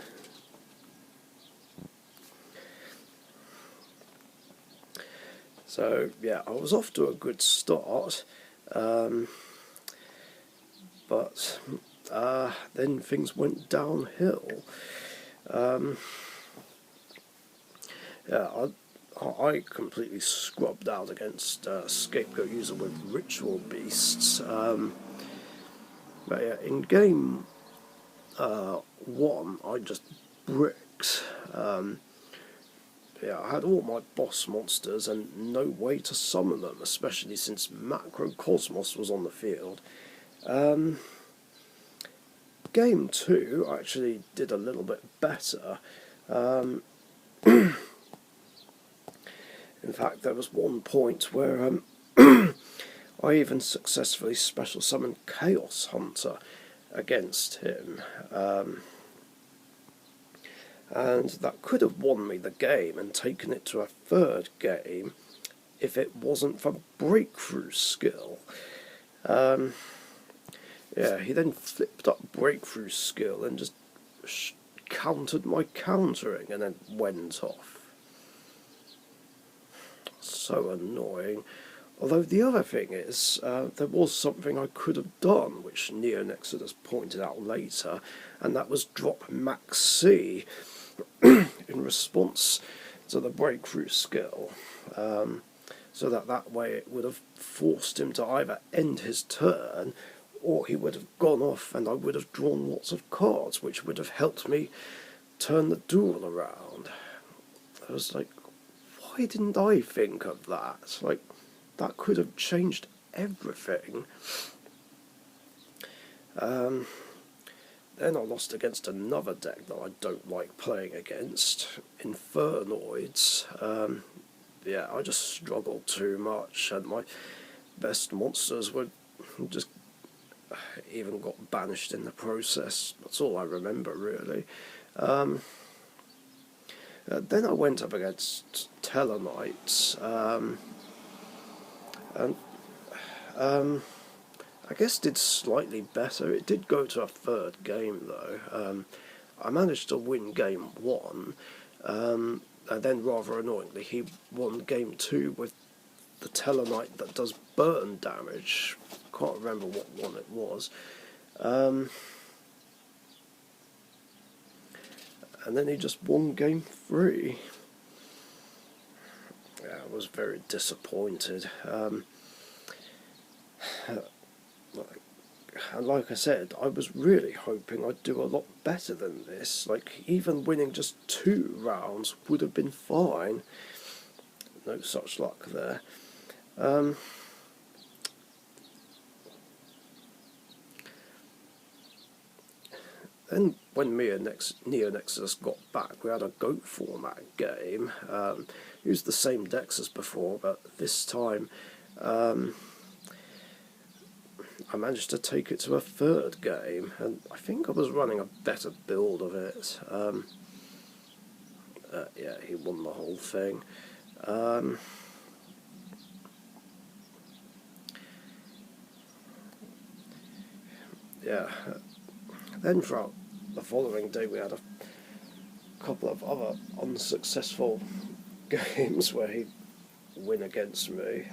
So yeah, I was off to a good start, but then things went downhill. Yeah, I completely scrubbed out against Scapegoat User with Ritual Beasts. But yeah, in game 1, I just bricked. Yeah, I had all my boss monsters and no way to summon them, especially since Macrocosmos was on the field. Game 2, I actually did a little bit better. In fact, there was one point where I even successfully special summoned Chaos Hunter against him. And that could have won me the game and taken it to a third game if it wasn't for Breakthrough Skill. Yeah, he then flipped up Breakthrough Skill and just countered my countering and then went off. So annoying. Although the other thing is, there was something I could have done, which Neo Nexus pointed out later, and that was drop Max C in response to the Breakthrough Skill, so that way it would have forced him to either end his turn, or he would have gone off and I would have drawn lots of cards, which would have helped me turn the duel around. I was like, why didn't I think of that? Like, that could have changed everything. Then I lost against another deck that I don't like playing against, Infernoids. Yeah, I just struggled too much, and my best monsters were just even got banished in the process. That's all I remember, really. Then I went up against Tellarknights, and I guess did slightly better. It did go to a third game though. I managed to win game 1, and then rather annoyingly he won game 2 with the Tellarknight that does burn damage. Can't remember what one it was. And then he just won game 3. Yeah, I was very disappointed. And like I said, I was really hoping I'd do a lot better than this. Like, even winning just 2 rounds would have been fine. No such luck there. Then when me and Neo Nexus got back, we had a GOAT format game. Used the same decks as before, but this time I managed to take it to a 3rd game, and I think I was running a better build of it. Yeah, he won the whole thing. Yeah. Then throughout the following day we had a couple of other unsuccessful games where he'd win against me.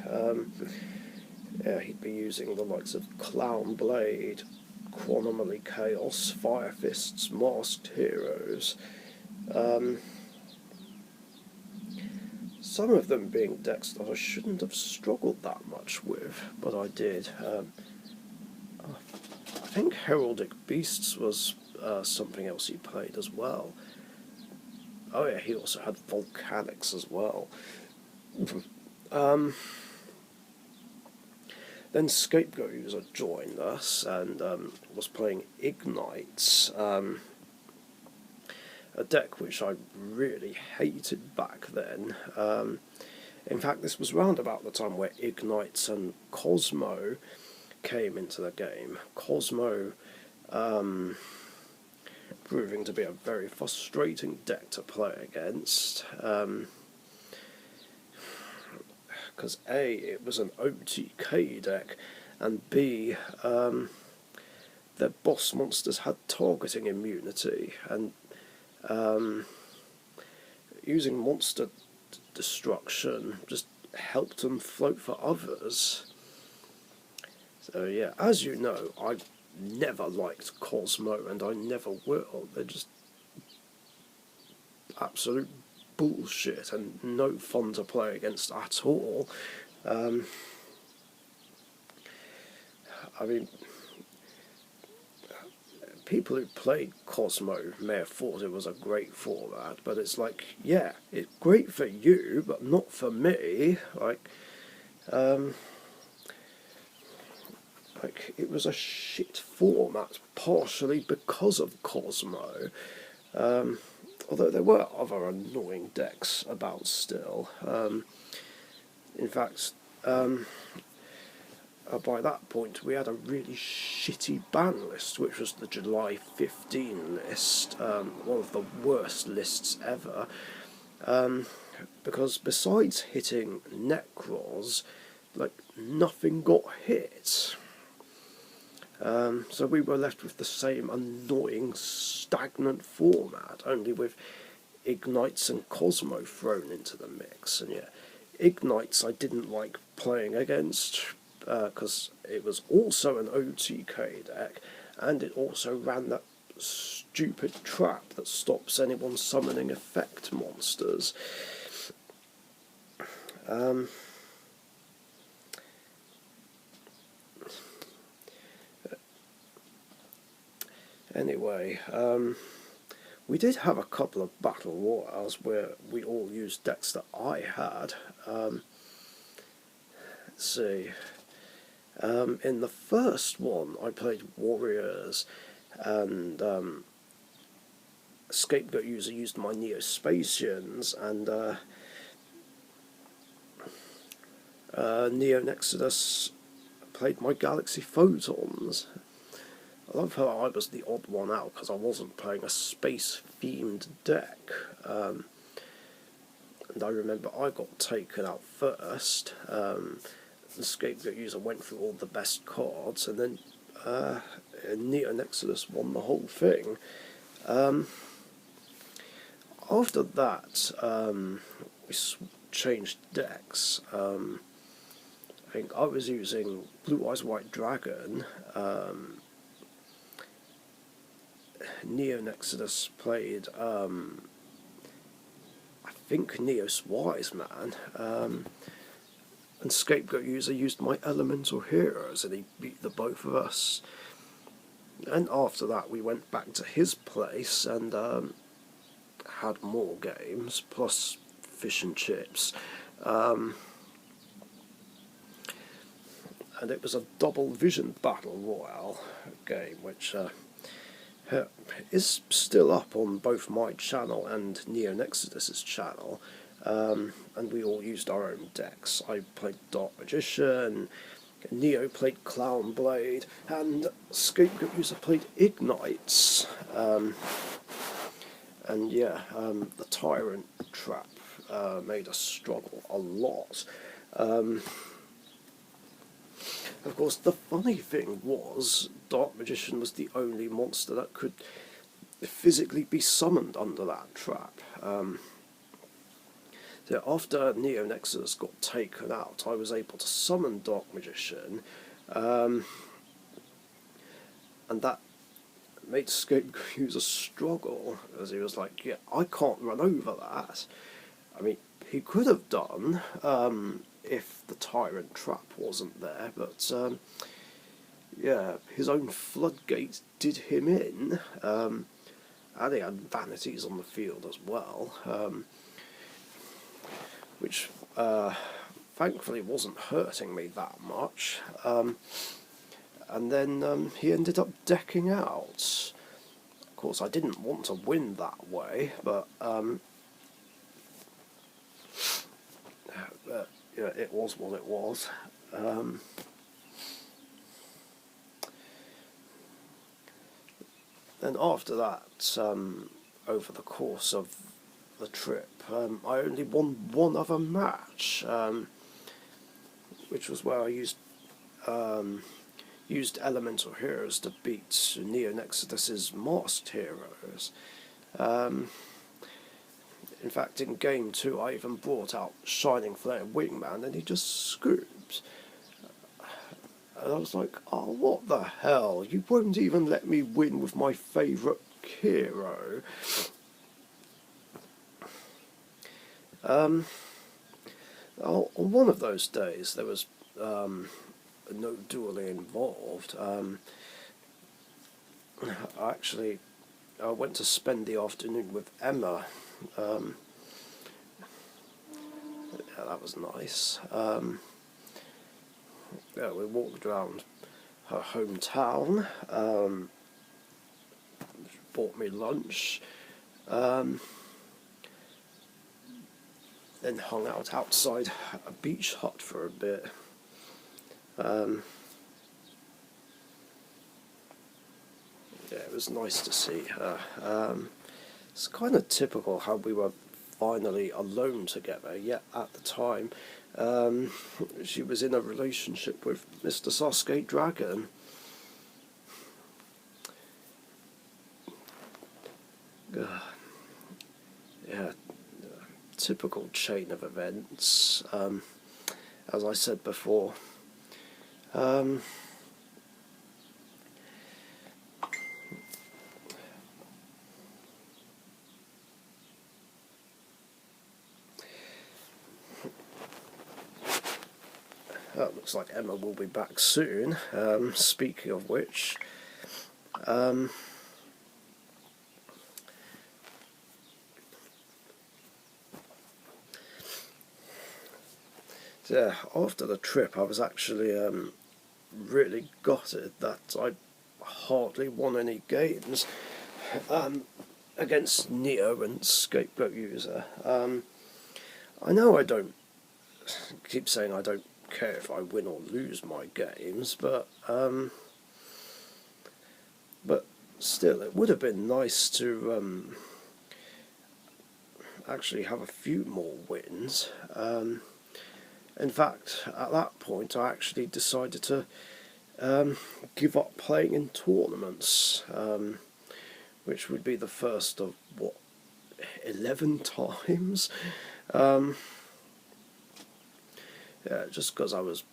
Yeah, he'd be using the likes of Clown Blade, Quanomaly Chaos, Fire Fists, Masked Heroes. Some of them being decks that I shouldn't have struggled that much with, but I did. I think Heraldic Beasts was something else he played as well. Oh yeah, he also had Volcanics as well. Then Scapegoat User joined us and was playing Ignites, a deck which I really hated back then. In fact, this was round about the time where Ignites and Cosmo came into the game. Cosmo proving to be a very frustrating deck to play against. Because A, it was an OTK deck, and B, their boss monsters had targeting immunity, and using monster destruction just helped them float for others. So yeah, as you know, I never liked Cosmo, and I never will. They're just absolute bullshit and no fun to play against at all. I mean, people who played Cosmo may have thought it was a great format, but it's like, yeah, it's great for you, but not for me. Like, it was a shit format, partially because of Cosmo. Although there were other annoying decks about still. In fact, by that point we had a really shitty ban list, which was the July 15 list, one of the worst lists ever, because besides hitting Necros, like, nothing got hit. So we were left with the same annoying, stagnant format, only with Ignites and Cosmo thrown into the mix. And yeah, Ignites I didn't like playing against, because it was also an OTK deck, and it also ran that stupid trap that stops anyone summoning effect monsters. Anyway, we did have a couple of battle royals where we all used decks that I had. Let's see. In the first one, I played Warriors, and Scapegoat User used my Neospatians, and Neo Nexus played my Galaxy Photons. I love how I was the odd one out because I wasn't playing a space-themed deck. And I remember I got taken out first. The Scapegoat User went through all the best cards, and then Neo Nexus won the whole thing. After that, we changed decks. I think I was using Blue Eyes White Dragon. Neo Nexus played, I think, Neos Wise Man, and Scapegoat User used my Elemental Heroes, and he beat the both of us. And after that we went back to his place and had more games, plus fish and chips. And it was a double vision battle royale game, which is still up on both my channel and NeoNexus's channel. And we all used our own decks. I played Dark Richician, Neo played Clown Blade, and Scapegoat User played Ignites. And yeah, the Tyrant Trap made us struggle a lot. Of course, the funny thing was, Dark Magician was the only monster that could physically be summoned under that trap. So after NeoNexus got taken out, I was able to summon Dark Magician, and that made Scapegoat User struggle, as he was like, yeah, I can't run over that. I mean, he could have done, if the Tyrant Trap wasn't there, but yeah, his own floodgate did him in, and he had vanities on the field as well, which thankfully wasn't hurting me that much. And then he ended up decking out. Of course, I didn't want to win that way, but yeah, it was what it was. Then after that, over the course of the trip, I only won one other match, which was where I used elemental heroes to beat NeoNexus's masked heroes. In fact, in game 2, I even brought out Shining Flare Wingman, and he just scooped. And I was like, oh, what the hell? You won't even let me win with my favourite hero. On one of those days, there was no dueling involved. I went to spend the afternoon with Emma. Yeah, that was nice. Yeah, we walked around her hometown, bought me lunch, then hung out outside a beach hut for a bit. Yeah, it was nice to see her. It's kind of typical how we were finally alone together, yet at the time she was in a relationship with Mr. Sasuke Dragon. Yeah, typical chain of events, as I said before. Looks like Emma will be back soon. Speaking of which, yeah, after the trip I was actually really gutted that I hardly won any games against Neo and Scapegoat User. I know I don't keep saying I don't care if I win or lose my games, but still, it would have been nice to actually have a few more wins. In fact, at that point, I actually decided to give up playing in tournaments, which would be the first of, 11 times? Yeah, just because I was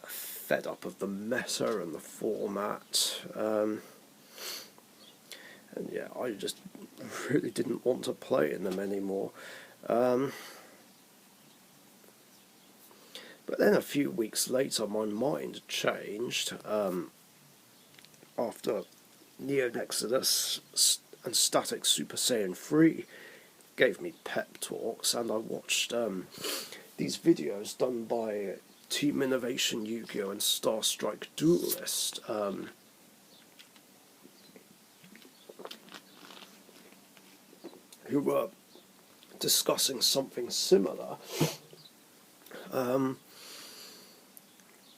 fed up of the meta and the format, and yeah, I just really didn't want to play in them anymore. But then a few weeks later, my mind changed after Neon Exodus and Static Super Saiyan 3 gave me pep talks, and I watched these videos done by Team Innovation Yu-Gi-Oh! And Star Strike Duelist, who were discussing something similar, and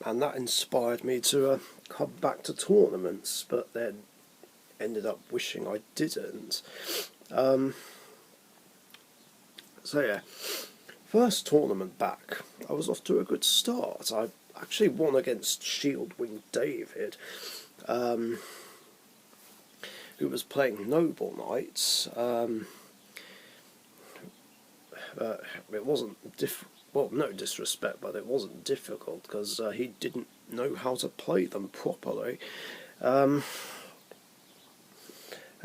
that inspired me to come back to tournaments, but then ended up wishing I didn't. So yeah, first tournament back, I was off to a good start. I actually won against Shieldwing David, who was playing Noble Knights. It wasn't well, no disrespect, but it wasn't difficult because he didn't know how to play them properly.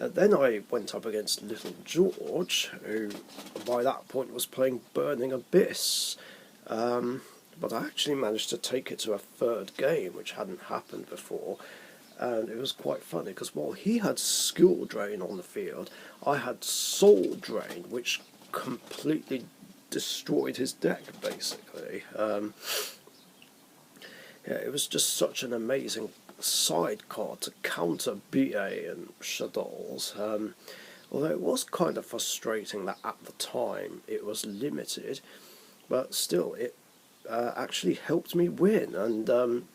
Then I went up against Little George, who by that point was playing Burning Abyss. But I actually managed to take it to a third game, which hadn't happened before. And it was quite funny, because while he had Skill Drain on the field, I had Soul Drain, which completely destroyed his deck, basically. Yeah, it was just such an amazing sidecar to counter BA and Shadows. Although it was kind of frustrating that at the time it was limited, but still it actually helped me win, and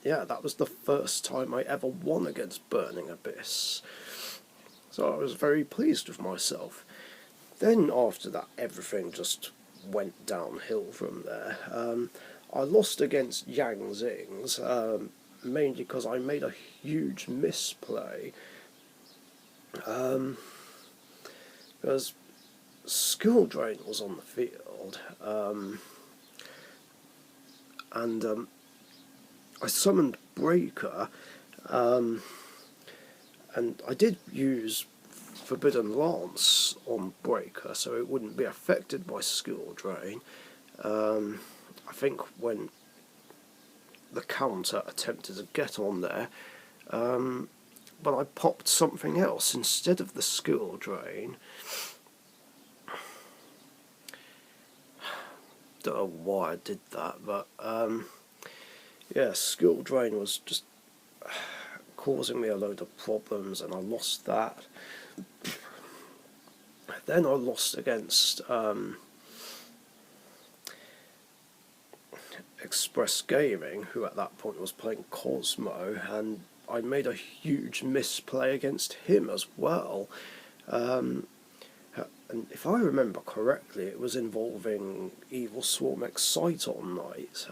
yeah, that was the first time I ever won against Burning Abyss. So I was very pleased with myself. Then after that, everything just went downhill from there. I lost against Yang Zings, mainly because I made a huge misplay. Because Skill Drain was on the field, and I summoned Breaker, and I did use Forbidden Lance on Breaker, so it wouldn't be affected by Skill Drain. I think when the counter attempted to get on there, but I popped something else instead of the Skill Drain. Don't know why I did that, but yeah, Skill Drain was just causing me a load of problems, and I lost that. Then I lost against Express Gaming, who at that point was playing Cosmo, and I made a huge misplay against him as well. And if I remember correctly, it was involving Evil Swarm Exciton Knight,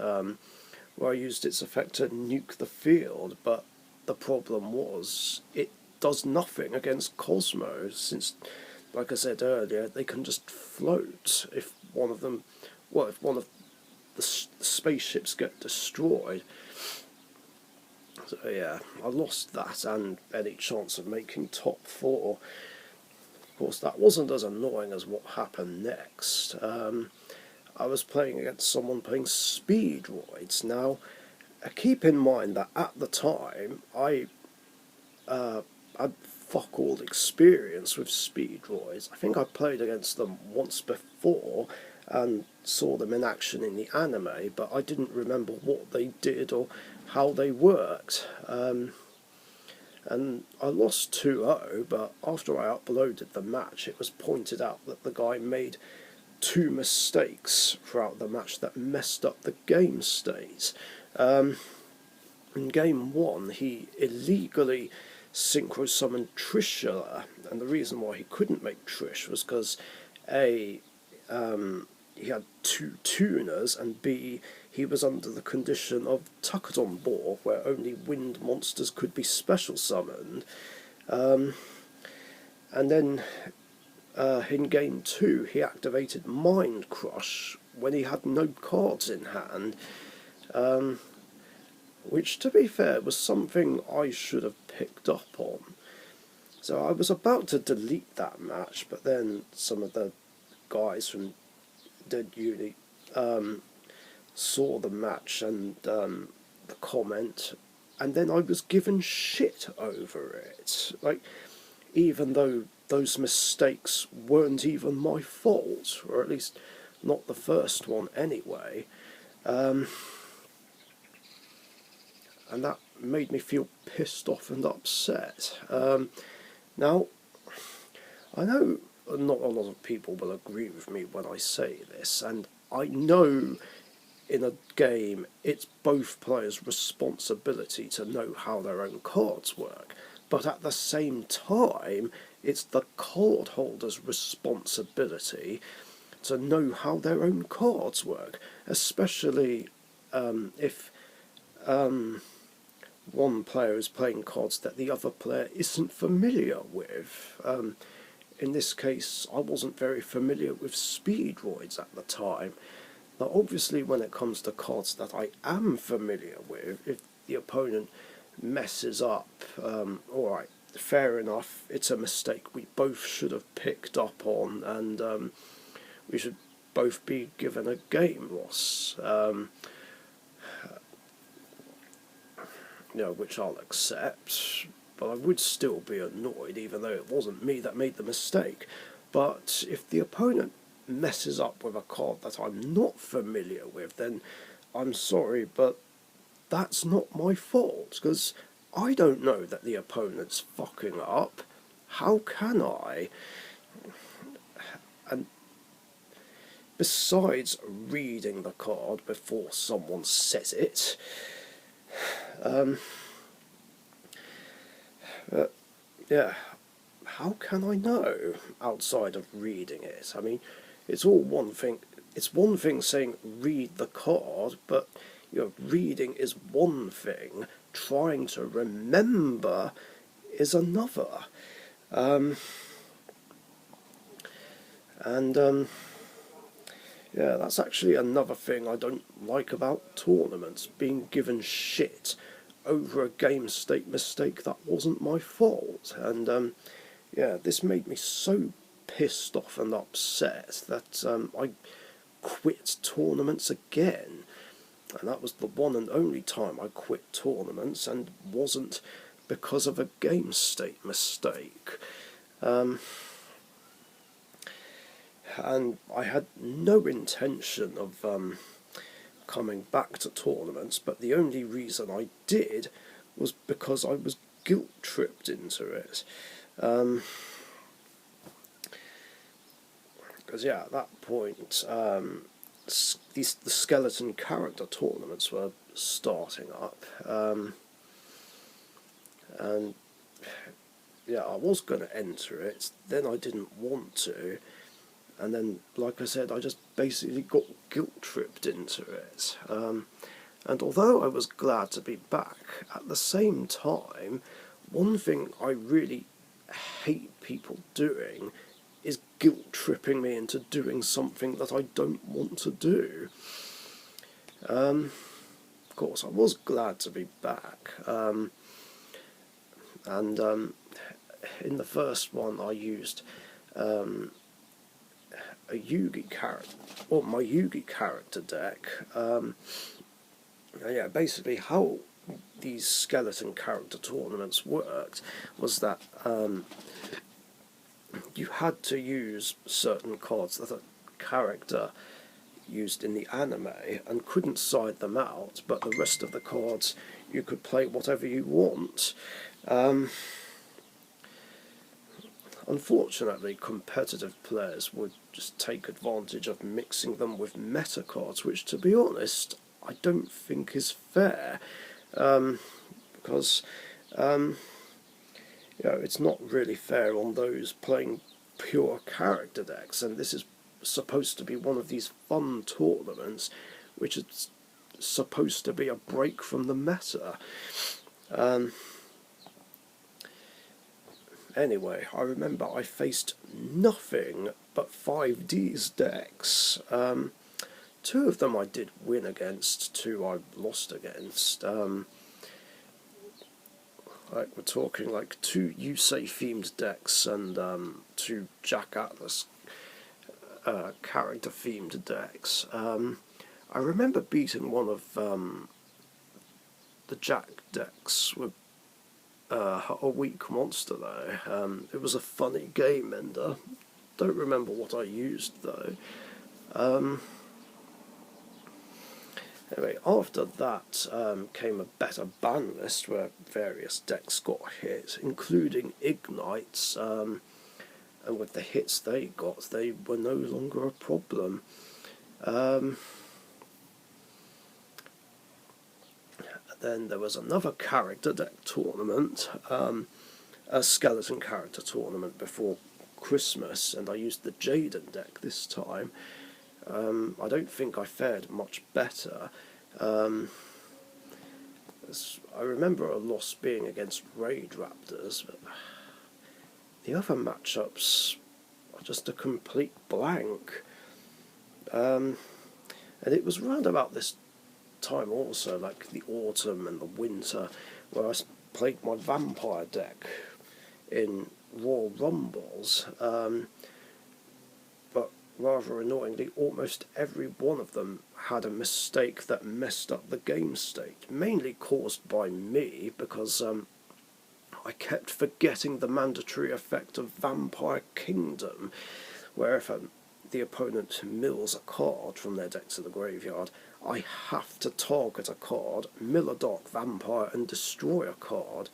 where I used its effect to nuke the field, but the problem was it does nothing against Cosmo, since, like I said earlier, they can just float if one of them, well, if one of the spaceships get destroyed. So yeah, I lost that and any chance of making top 4. Of course, that wasn't as annoying as what happened next. I was playing against someone playing Speedroids. Now, keep in mind that at the time, I had fuck all experience with Speedroids. I think I played against them once before and saw them in action in the anime, but I didn't remember what they did or how they worked. And I lost 2-0, but after I uploaded the match, it was pointed out that the guy made 2 mistakes throughout the match that messed up the game state. In game 1, he illegally synchro summoned Trishula, and the reason why he couldn't make Trish was because A, he had 2 tuners, and B, he was under the condition of Tuckaton Ball, where only wind monsters could be special summoned. And then in game 2, he activated Mind Crush when he had no cards in hand, which, to be fair, was something I should have picked up on. So I was about to delete that match, but then some of the guys from Dead Uni saw the match and the comment, and then I was given shit over it. Like, even though those mistakes weren't even my fault, or at least not the first one anyway. And that made me feel pissed off and upset. Now, I know not a lot of people will agree with me when I say this, and I know in a game it's both players' responsibility to know how their own cards work, but at the same time it's the card holder's responsibility to know how their own cards work, especially if one player is playing cards that the other player isn't familiar with. In this case, I wasn't very familiar with speedroids at the time. Now, obviously, when it comes to cards that I am familiar with, if the opponent messes up, alright, fair enough, it's a mistake we both should have picked up on, and we should both be given a game loss. Which I'll accept, but I would still be annoyed even though it wasn't me that made the mistake. But if the opponent messes up with a card that I'm not familiar with, then I'm sorry, but that's not my fault, because I don't know that the opponent's fucking up. How can I? And besides reading the card before someone says it, yeah, how can I know outside of reading it? I mean, it's one thing saying read the card, but reading is one thing, trying to remember is another. Yeah, that's actually another thing I don't like about tournaments, being given shit over a game state mistake that wasn't my fault. And yeah, this made me so pissed off and upset that I quit tournaments again. And that was the one and only time I quit tournaments, and wasn't because of a game state mistake. And I had no intention of coming back to tournaments, but the only reason I did was because I was guilt-tripped into it. Because, yeah, at that point, the skeleton character tournaments were starting up. And, yeah, I was going to enter it, then I didn't want to. And then, like I said, I just basically got guilt-tripped into it. And although I was glad to be back, at the same time, one thing I really hate people doing is guilt-tripping me into doing something that I don't want to do. Of course, I was glad to be back. And in the first one, I used a Yugi character, or my Yugi character deck. Yeah, basically how these skeleton character tournaments worked was that you had to use certain cards that a character used in the anime and couldn't side them out, but the rest of the cards you could play whatever you want. Unfortunately, competitive players would just take advantage of mixing them with meta cards, which, to be honest, I don't think is fair, because it's not really fair on those playing pure character decks, and this is supposed to be one of these fun tournaments, which is supposed to be a break from the meta. Anyway, I remember I faced nothing but 5D's decks. Two of them I did win against, two I lost against. Like, we're talking like two Yusei themed decks and two Jack Atlas character themed decks. I remember beating one of the Jack decks were a weak monster though. It was a funny game, and don't remember what I used though. Anyway, after that came a better ban list where various decks got hit, including Ignites, and with the hits they got, they were no longer a problem. Then there was another character deck tournament, a skeleton character tournament before Christmas, and I used the Jaden deck this time. I don't think I fared much better. I remember a loss being against Raid Raptors, but the other matchups are just a complete blank. And it was round about this time also, like the autumn and the winter, where I played my vampire deck in Royal Rumbles. But rather annoyingly, almost every one of them had a mistake that messed up the game state, mainly caused by me, because I kept forgetting the mandatory effect of Vampire Kingdom, where if the opponent mills a card from their deck to the graveyard, I have to target a card, mill a Dark Vampire, and destroy a card.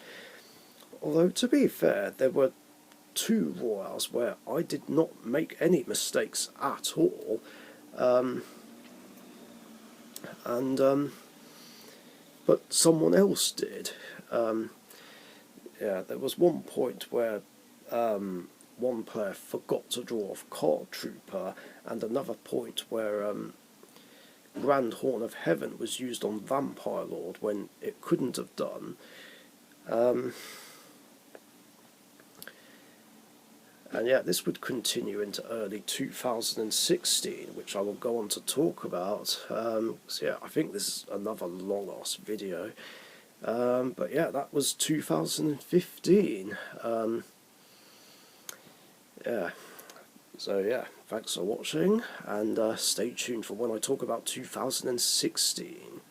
Although, to be fair, there were 2 royals where I did not make any mistakes at all, but someone else did. Yeah, there was one point where one player forgot to draw off Card Trooper, and another point where Grand Horn of Heaven was used on Vampire Lord when it couldn't have done. And yeah, this would continue into early 2016, which I will go on to talk about. So yeah, I think this is another long-ass video. But yeah, that was 2015. Yeah. So yeah, thanks for watching, and stay tuned for when I talk about 2016.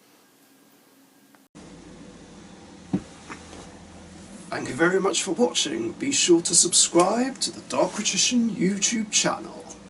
Thank you very much for watching. Be sure to subscribe to the Dark Richician YouTube channel.